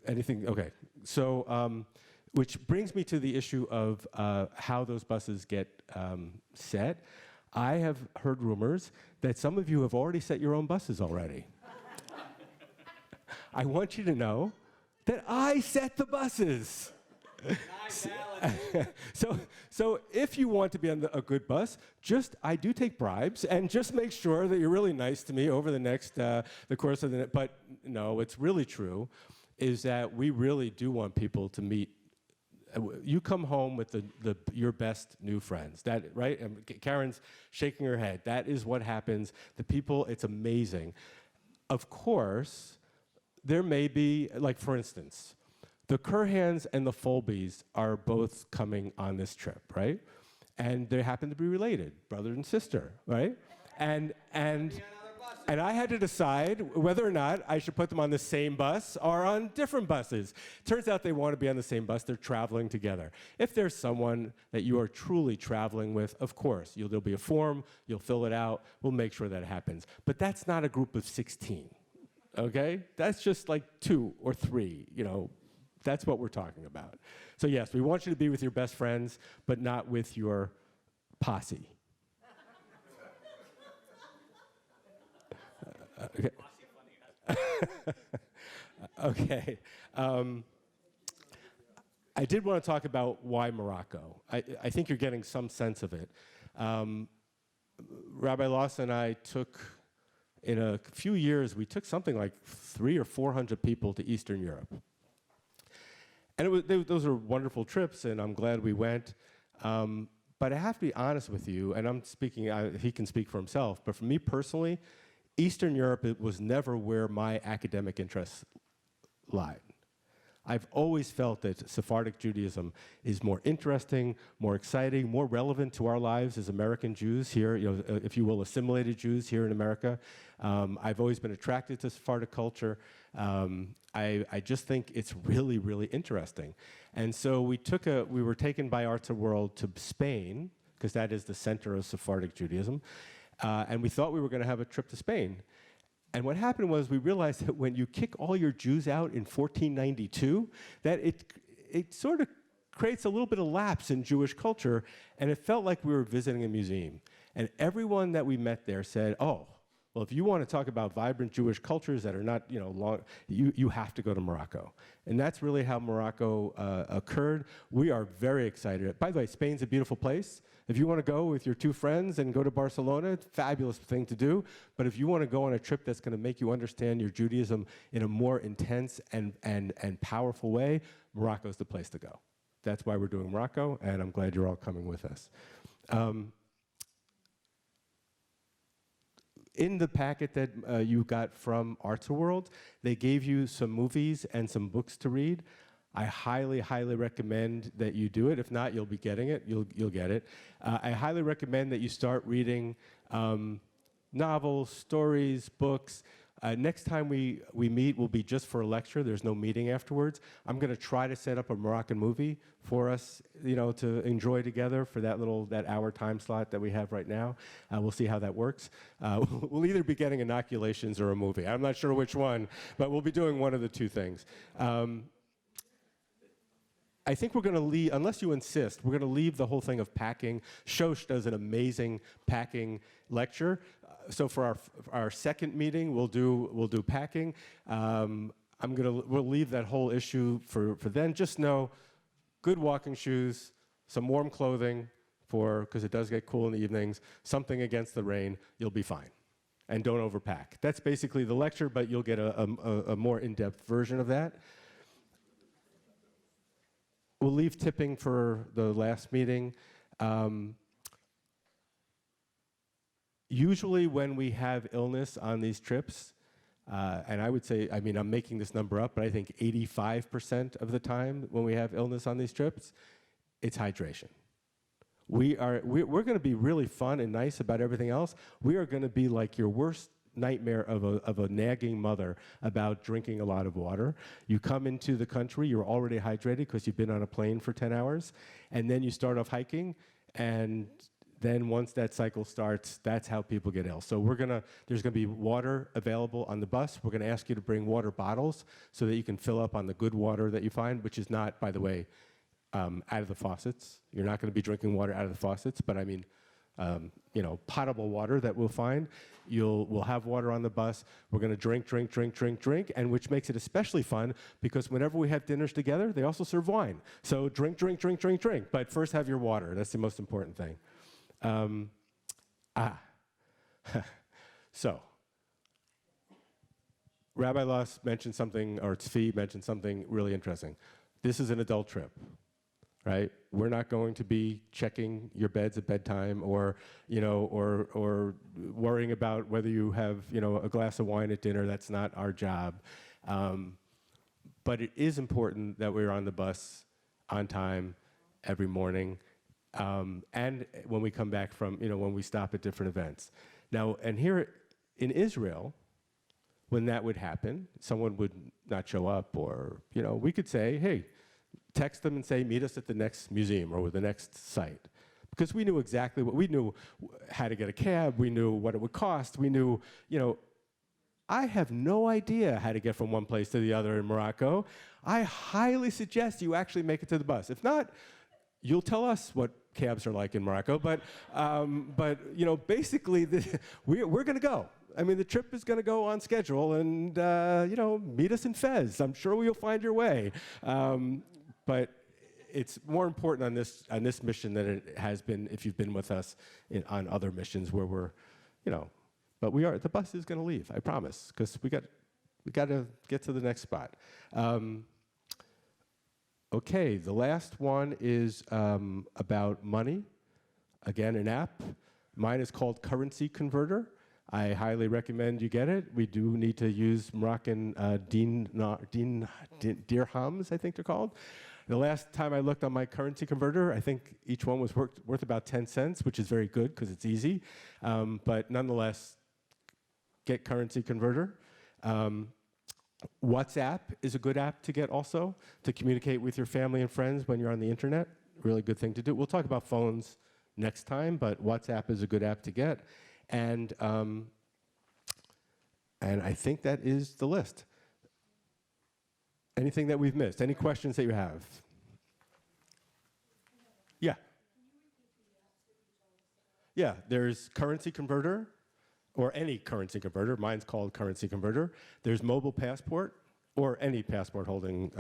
Anything? Okay. So, which brings me to the issue of how those buses get set. I have heard rumors that some of you have already set your own buses already. I want you to know that I set the buses. So if you want to be on a good bus, I do take bribes, and just make sure that you're really nice to me over the course of the night. But no, what's really true is that we really do want people to meet. You come home with your best new friends, right? And Karen's shaking her head. That is what happens. The people, it's amazing. Of course, there may be, like for instance, the Curhans and the Folbys are both coming on this trip, right? And they happen to be related, brother and sister, right? And I had to decide whether or not I should put them on the same bus or on different buses. Turns out they want to be on the same bus. They're traveling together. If there's someone that you are truly traveling with, of course, there'll be a form. You'll fill it out. We'll make sure that happens. But that's not a group of 16, okay? That's just like 2 or 3, That's what we're talking about. So yes, we want you to be with your best friends, but not with your posse. Okay. Okay. I did want to talk about why Morocco. I think you're getting some sense of it. Rabbi Lawson and I in a few years, we took something like 300 or 400 people to Eastern Europe. And those were wonderful trips, and I'm glad we went. But I have to be honest with you, and I'm speaking, he can speak for himself, but for me personally, Eastern Europe, it was never where my academic interests lied. I've always felt that Sephardic Judaism is more interesting, more exciting, more relevant to our lives as American Jews here, if you will, assimilated Jews here in America. I've always been attracted to Sephardic culture. I just think it's really, really interesting. And so we were taken by Arts of World to Spain, because that is the center of Sephardic Judaism, and we thought we were going to have a trip to Spain. And what happened was we realized that when you kick all your Jews out in 1492, that it sort of creates a little bit of lapse in Jewish culture, and it felt like we were visiting a museum. And everyone that we met there said, oh, well, if you want to talk about vibrant Jewish cultures that are not, long, you have to go to Morocco. And that's really how Morocco occurred. We are very excited. By the way, Spain's a beautiful place. If you want to go with your two friends and go to Barcelona, it's a fabulous thing to do. But if you want to go on a trip that's going to make you understand your Judaism in a more intense and powerful way, Morocco's the place to go. That's why we're doing Morocco, and I'm glad you're all coming with us. In the packet that you got from Arts World, they gave you some movies and some books to read. I highly, highly recommend that you do it. If not, you'll be getting it. You'll get it. I highly recommend that you start reading novels, stories, books. Next time we meet will be just for a lecture. There's no meeting afterwards. I'm going to try to set up a Moroccan movie for us, to enjoy together for that hour time slot that we have right now. We'll see how that works. We'll either be getting inoculations or a movie. I'm not sure which one, but we'll be doing one of the two things. I think we're going to leave, unless you insist, we're going to leave the whole thing of packing. Shosh does an amazing packing lecture. So for our second meeting, we'll do packing. We'll leave that whole issue for then. Just know, good walking shoes, some warm clothing because it does get cool in the evenings, something against the rain, you'll be fine. And don't overpack. That's basically the lecture, but you'll get a more in-depth version of that. We'll leave tipping for the last meeting. Usually when we have illness on these trips, and I would say, I'm making this number up, but I think 85% of the time when we have illness on these trips, it's hydration. We're going to be really fun and nice about everything else. We are going to be like your worst nightmare of a nagging mother about drinking a lot of water. You come into the country, you're already hydrated because you've been on a plane for 10 hours, and then you start off hiking, and then once that cycle starts, that's how people get ill. So there's gonna be water available on the bus. We're gonna ask you to bring water bottles so that you can fill up on the good water that you find, which is not, by the way, out of the faucets. You're not gonna be drinking water out of the faucets, but potable water that we'll find. We'll have water on the bus. We're going to drink, and which makes it especially fun because whenever we have dinners together, they also serve wine. So drink. But first have your water. That's the most important thing. So, Rabbi Loss mentioned something, or Tzvi mentioned something really interesting. This is an adult trip. Right? We're not going to be checking your beds at bedtime or worrying about whether you have, a glass of wine at dinner. That's not our job. But it is important that we're on the bus on time every morning. And when we come back from, when we stop at different events. Now, and here in Israel, when that would happen, someone would not show up or, we could say, hey, text them and say, meet us at the next museum or the next site. Because we knew exactly we knew how to get a cab, we knew what it would cost, we knew, I have no idea how to get from one place to the other in Morocco. I highly suggest you actually make it to the bus. If not, you'll tell us what cabs are like in Morocco, but basically we're gonna go. The trip is going to go on schedule, and meet us in Fez. I'm sure you'll find your way. But it's more important on this mission than it has been if you've been with us on other missions where we're, But the bus is going to leave. I promise, because we got to get to the next spot. Okay, the last one is about money. Again, an app. Mine is called Currency Converter. I highly recommend you get it. We do need to use Moroccan dirhams, I think they're called. The last time I looked on my currency converter, I think each one was worth about 10 cents, which is very good because it's easy. But nonetheless, get Currency Converter. WhatsApp is a good app to get also to communicate with your family and friends when you're on the internet. Really good thing to do. We'll talk about phones next time, but WhatsApp is a good app to get. And I think that is the list. Anything that we've missed? Any questions that you have? Yeah. Yeah, there's Currency Converter, or any currency converter. Mine's called Currency Converter. There's Mobile Passport, or any passport holding,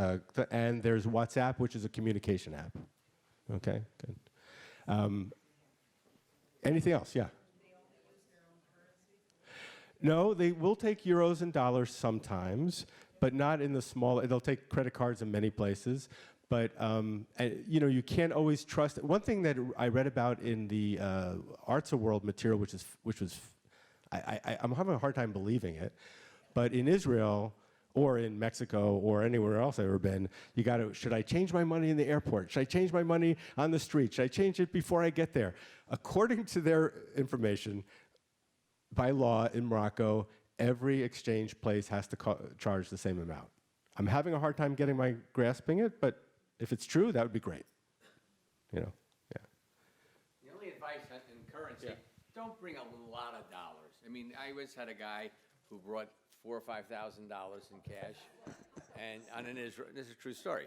and there's WhatsApp, which is a communication app. Okay, good. Anything else? Yeah. No, they will take euros and dollars sometimes, but not in the small. They'll take credit cards in many places, but you know, you can't always trust. One thing that I read about in the Arts of World material, which was, I'm having a hard time believing it, but in Israel or in Mexico or anywhere else I've ever been, you got to, should I change my money in the airport? Should I change my money on the street? Should I change it before I get there? According to their information, by law in Morocco, every exchange place has to charge the same amount. I'm having a hard time grasping it, but if it's true, that would be great. You know, yeah. The only advice in currency, don't bring a lot of dollars. I mean, I once had a guy who brought $4,000 or $5,000 in cash, and this is a true story.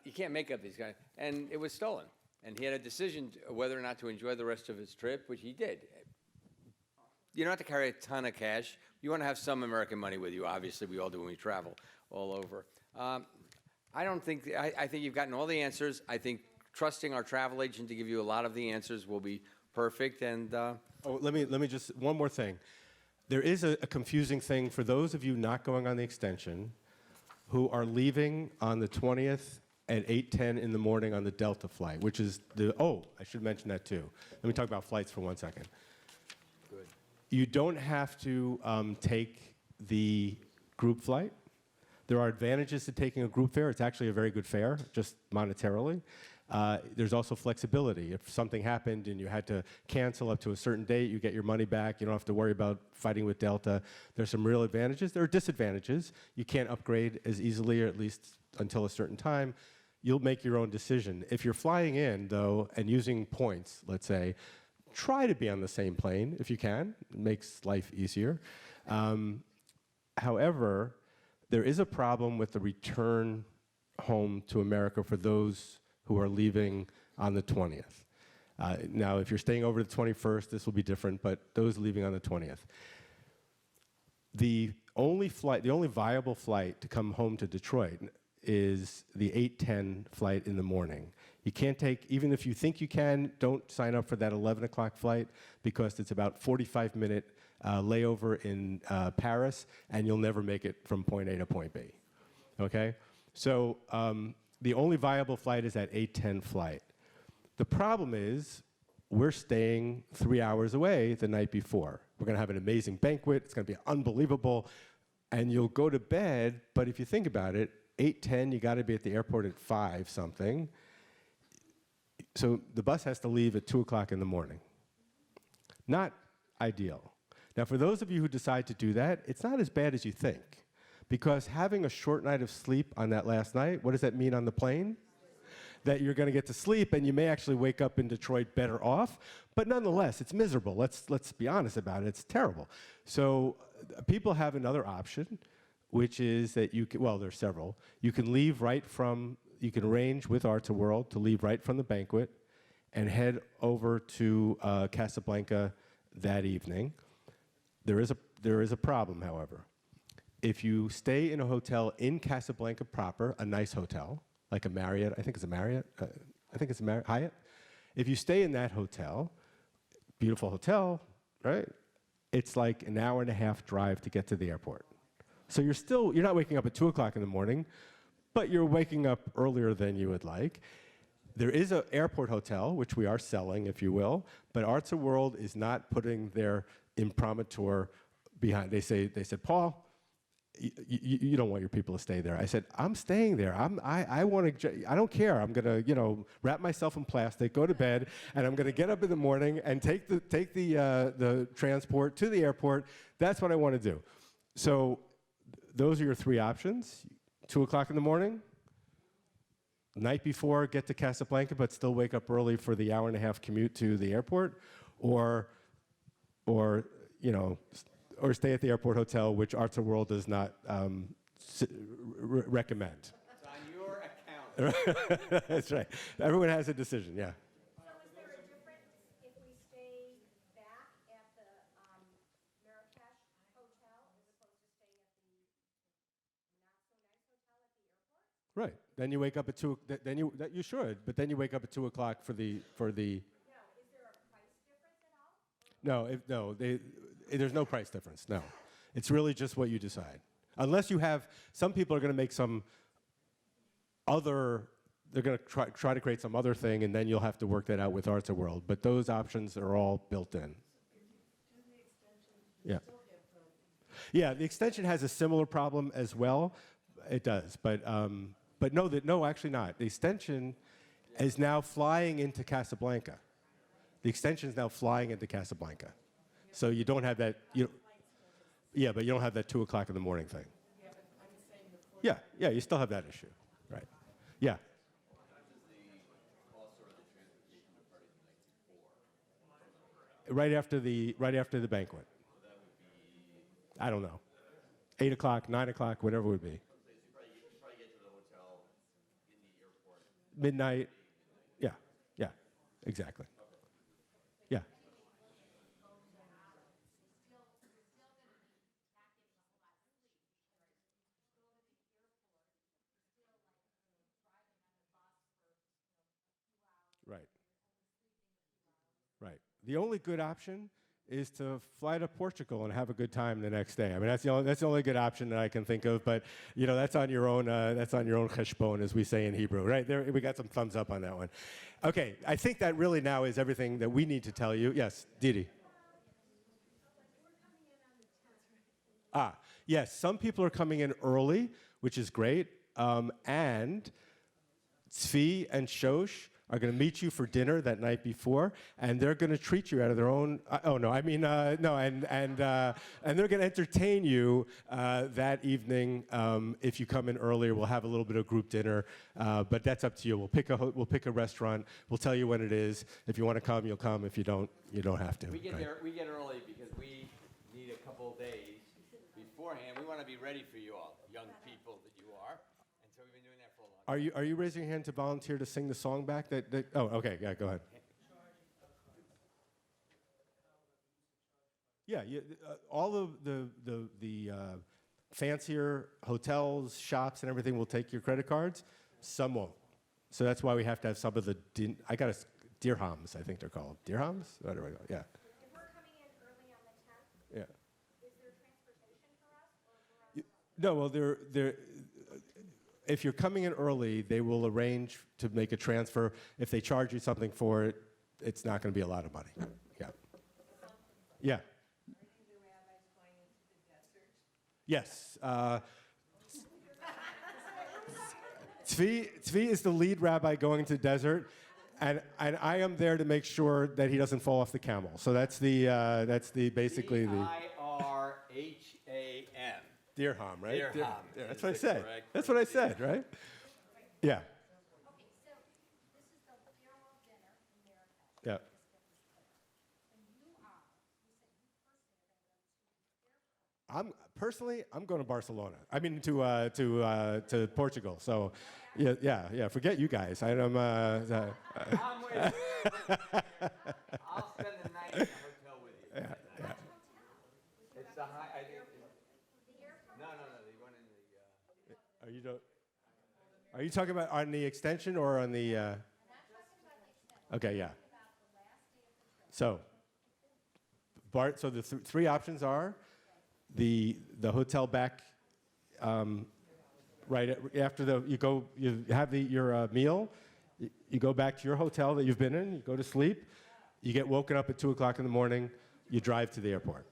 You can't make up these guys, and it was stolen. And he had a decision whether or not to enjoy the rest of his trip, which he did. You don't have to carry a ton of cash. You want to have some American money with you. Obviously, we all do when we travel all over. I think you've gotten all the answers. I think trusting our travel agent to give you a lot of the answers will be perfect. And let me just one more thing. There is a confusing thing for those of you not going on the extension, who are leaving on the 20th at 8:10 in the morning on the Delta flight, which is I should mention that too. Let me talk about flights for 1 second. good. You don't have to take the group flight. There are advantages to taking a group fare. It's actually a very good fare, just monetarily. There's also flexibility. If something happened and you had to cancel up to a certain date, you get your money back. You don't have to worry about fighting with Delta. There's some real advantages. There are disadvantages. You can't upgrade as easily, or at least until a certain time. You'll make your own decision. If you're flying in, though, and using points, let's say, try to be on the same plane if you can. It makes life easier. However, there is a problem with the return home to America for those who are leaving on the 20th. Now, if you're staying over the 21st, this will be different, but those leaving on the 20th. The only viable flight to come home to Detroit is the 8:10 flight in the morning. You can't take, even if you think you can, don't sign up for that 11 o'clock flight, because it's about 45-minute layover in Paris, and you'll never make it from point A to point B, okay? So the only viable flight is that 8:10 flight. The problem is we're staying 3 hours away the night before. We're gonna have an amazing banquet, it's gonna be unbelievable, and you'll go to bed, but if you think about it, 8:10, you gotta be at the airport at 5 something. So the bus has to leave at 2 o'clock in the morning. Not ideal. Now, for those of you who decide to do that, it's not as bad as you think, because having a short night of sleep on that last night, what does that mean on the plane? That you're going to get to sleep, and you may actually wake up in Detroit better off, but nonetheless, it's miserable. Let's be honest about it. It's terrible. So people have another option, which is that you can, well, there's several. You can leave right from, you can arrange with Arts of World to leave right from the banquet and head over to Casablanca that evening. There is a problem, however. If you stay in a hotel in Casablanca proper, a nice hotel, like a Marriott, I think it's a Marriott, Hyatt. If you stay in that hotel, beautiful hotel, right? It's like an hour and a half drive to get to the airport. So you're not waking up at 2 o'clock in the morning, but you're waking up earlier than you would like. There is an airport hotel, which we are selling, if you will, but Arts of World is not putting their imprimatur behind. They said, Paul, you don't want your people to stay there. I said, I'm staying there. I want to. I don't care. I'm gonna, wrap myself in plastic, go to bed, and I'm gonna get up in the morning and take the transport to the airport. That's what I want to do. So, those are your three options. 2 o'clock in the morning. Night before, get to Casablanca, but still wake up early for the hour-and-a-half commute to the airport, or stay at the airport hotel, which Arts of World does not recommend. It's on your account. That's right. Everyone has a decision, yeah. So is there a difference if we stay back at the Marrakesh hotel as opposed to staying at the not-so-nice hotel at the airport? Right. Then you wake up at 2, you should, but then you wake up at 2 o'clock for the. No, is there a price difference at all? No, there's no price difference, no. It's really just what you decide. Unless you have, some people are going to make some other, they're going to try to create some other thing, and then you'll have to work that out with Arts of World. But those options are all built in. Yeah. Yeah, the extension has a similar problem as well. It does, but no, actually not. The extension is now flying into Casablanca. The extension is now flying into Casablanca. So you don't have that, but you don't have that 2 o'clock in the morning thing. Yeah, but I'm saying the Yeah, you still have that issue, right? Yeah. Right after the banquet. I don't know. 8 o'clock, 9 o'clock, whatever it would be. Midnight. Yeah, exactly. Yeah. Right. The only good option is to fly to Portugal and have a good time the next day. I mean, that's the only good option that I can think of. But that's on your own. That's on your own cheshbon, as we say in Hebrew. Right there, we got some thumbs up on that one. Okay, I think that really now is everything that we need to tell you. Yes, Didi. Yes, some people are coming in early, which is great. And Tzvi and Shosh are going to meet you for dinner that night before, and they're going to treat you out of their own. And they're going to entertain you that evening. If you come in earlier, we'll have a little bit of group dinner, but that's up to you. We'll pick a restaurant. We'll tell you when it is. If you want to come, you'll come. If you don't, you don't have to. We get there. We get early because we need a couple of days beforehand. We want to be ready for you all, young people that you are. So we've been doing that for a long time. Are you raising your hand to volunteer to sing the song back? Oh, okay. Yeah, go ahead. Yeah, all of the fancier hotels, shops, and everything will take your credit cards. Some won't. So that's why we have to have some of the dirhams, I think they're called. Dirhams? Whatever. Yeah. If we're coming in early on the 10th, Yeah. is there transportation for us? Or No, well, if you're coming in early, they will arrange to make a transfer. If they charge you something for it, it's not going to be a lot of money. Yeah. Yeah. Are you the rabbis going into the desert? Yes. Tzvi is the lead rabbi going to the desert, and I am there to make sure that he doesn't fall off the camel. So that's basically the Dirham. dirham, right? Dirham. Yeah, that's what I said. That's what I said, right? Yeah. okay, so this is the farewell dinner in Marrakesh. Yeah. And you said you Personally, I'm going to Barcelona. I mean to Portugal. So, yeah. Forget you guys. I'm with you. I'll spend the night in the hotel with you. Yeah. It's the high. I think. No. The one in the. Are you talking about on the extension or on the? Okay, yeah. So, so the three options are the hotel back after you have your meal, you go back to your hotel that you've been in, you go to sleep, you get woken up at 2 o'clock in the morning, you drive to the airport.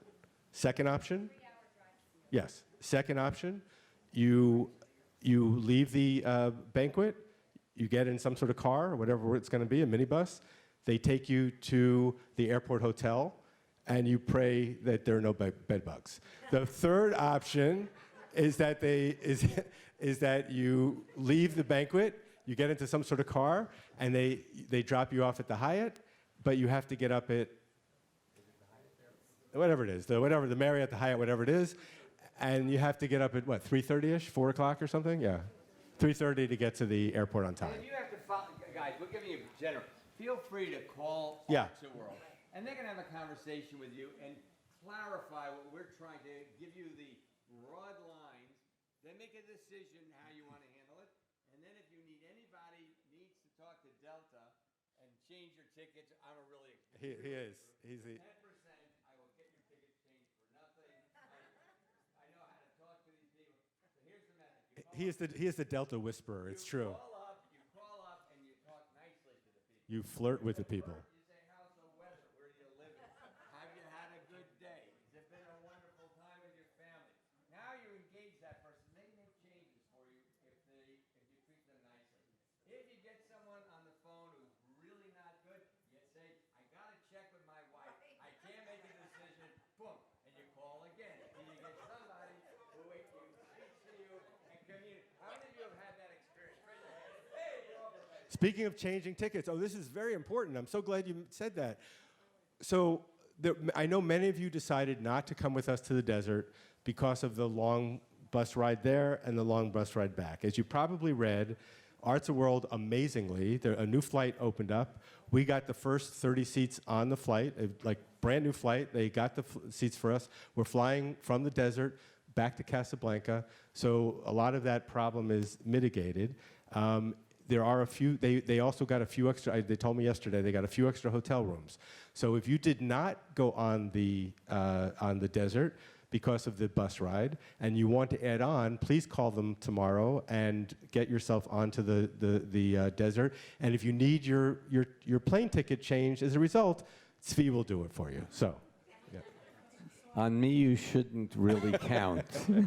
Second option? 3-hour drive. Yes. Second option, you leave the banquet, you get in some sort of car or whatever it's going to be, a minibus. They take you to the airport hotel, and you pray that there are no bed bugs. The third option is that you leave the banquet, you get into some sort of car, and they drop you off at the Hyatt, but you have to get up at whatever it is, the Marriott, the Hyatt, whatever it is, and you have to get up at what, 3:30ish, 4 o'clock or something? Yeah, 3:30 to get to the airport on time. And if you have to follow, guys, we're giving you general. Feel free to call Yeah. Arts of World, and they're going to have a conversation with you and clarify what we're trying to give you the broad lines. Then make a decision how you want to handle it, and then if you need anybody needs to talk to Delta and change your tickets, I'm a really He is. He's the. 10%. I will get your tickets changed for nothing. I know how to talk to these people. So here's the message. He is the Delta whisperer. It's true. You call up and you talk nicely to the people. You flirt with the people. You say, how's the weather? Where do you live? Have you had a good day? Has it been a wonderful time with your family? Now you engage that person. They make changes for you if you treat them nicely. If you get someone on the phone who's really not good, you say, I got to check with my wife. I can't make a decision. Boom. And you call again. And you get somebody who speaks to you and communicates. How many of you have had that experience? Raise your hand. Hey, you're over there. Speaking of changing tickets, this is very important. I'm so glad you said that. So I know many of you decided not to come with us to the desert because of the long bus ride there and the long bus ride back. As you probably read, Arts of World, amazingly, a new flight opened up. We got the first 30 seats on the flight, like brand new flight. They got the seats for us. We're flying from the desert back to Casablanca. So a lot of that problem is mitigated. There are a few, they also got a few extra, they told me yesterday, they got a few extra hotel rooms. So if you did not go on the desert because of the bus ride and you want to add on, please call them tomorrow and get yourself onto the desert. And if you need your plane ticket changed as a result, Tzvi will do it for you. So, yeah. On me, you shouldn't really count. About this,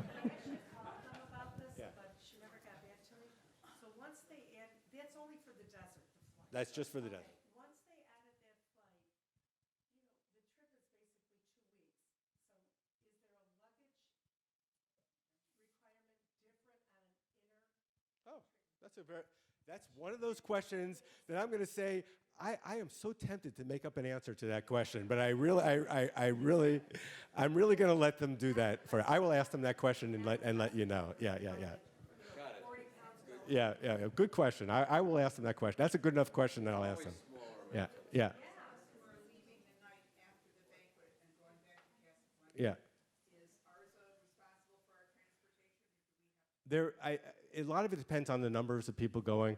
but she never got back to me. So once they add, that's only for the desert, the flight. That's just for the desert. Once they added that flight, the trip is basically 2 weeks. So is there a luggage requirement different on an inner? That's one of those questions that I'm going to say, I am so tempted to make up an answer to that question, but I'm really going to let them do that. I will ask them that question and let you know. Yeah. Yeah. Good question. I will ask them that question. That's a good enough question that I'll ask them. Yeah. Who are leaving the night after the banquet and going back to Casablanca? Yeah. Is ARSA responsible for our transportation, or do we have? A lot of it depends on the numbers of people going.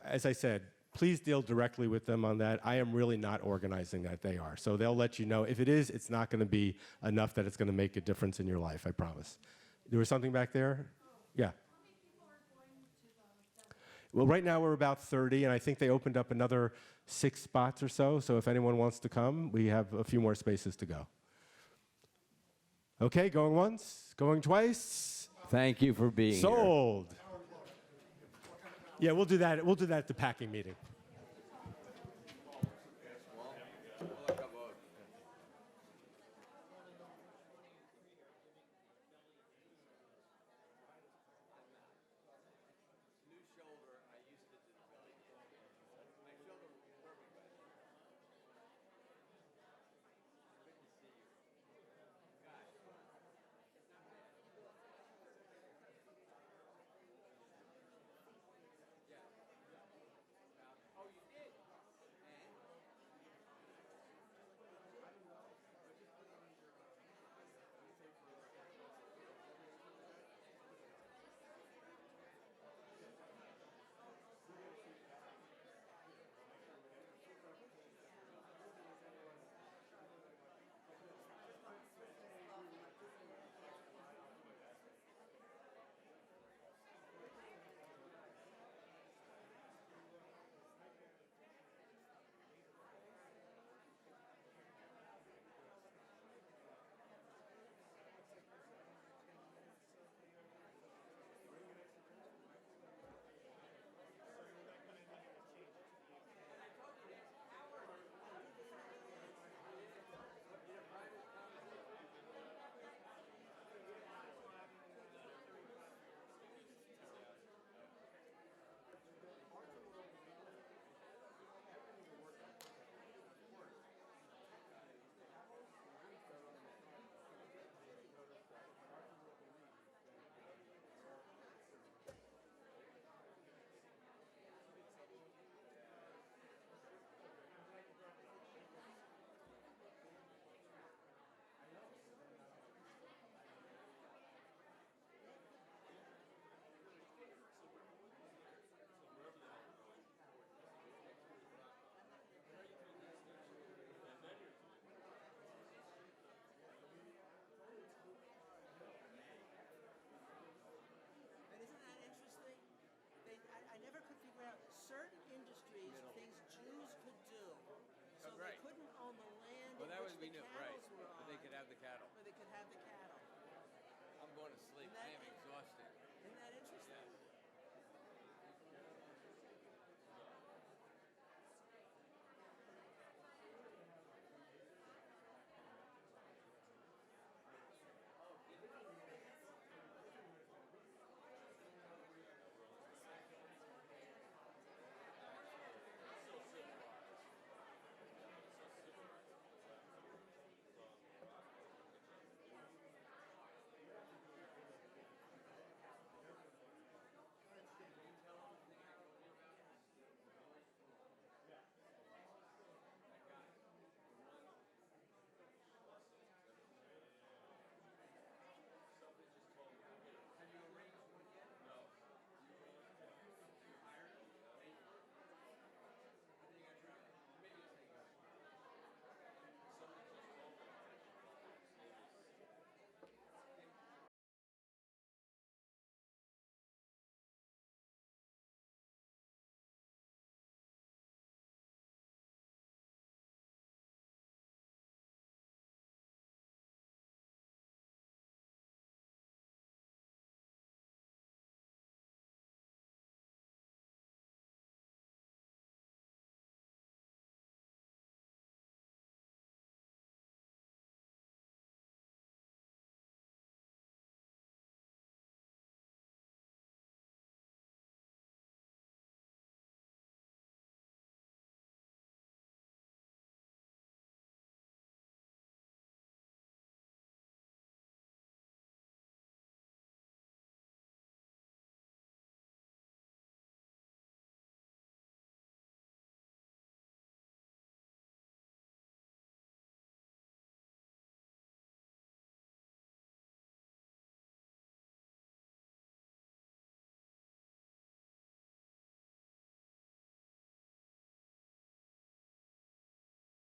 As I said, please deal directly with them on that. I am really not organizing that. They are. So they'll let you know. If it is, it's not going to be enough that it's going to make a difference in your life, I promise. There was something back there? Yeah. How many people are going to the desert? Well, right now we're about 30, and I think they opened up another 6 spots or so. So if anyone wants to come, we have a few more spaces to go. Okay, going once, going twice. Thank you for being here. Sold. Yeah, we'll do that. We'll do that at the packing meeting. I'm going to sleep. I am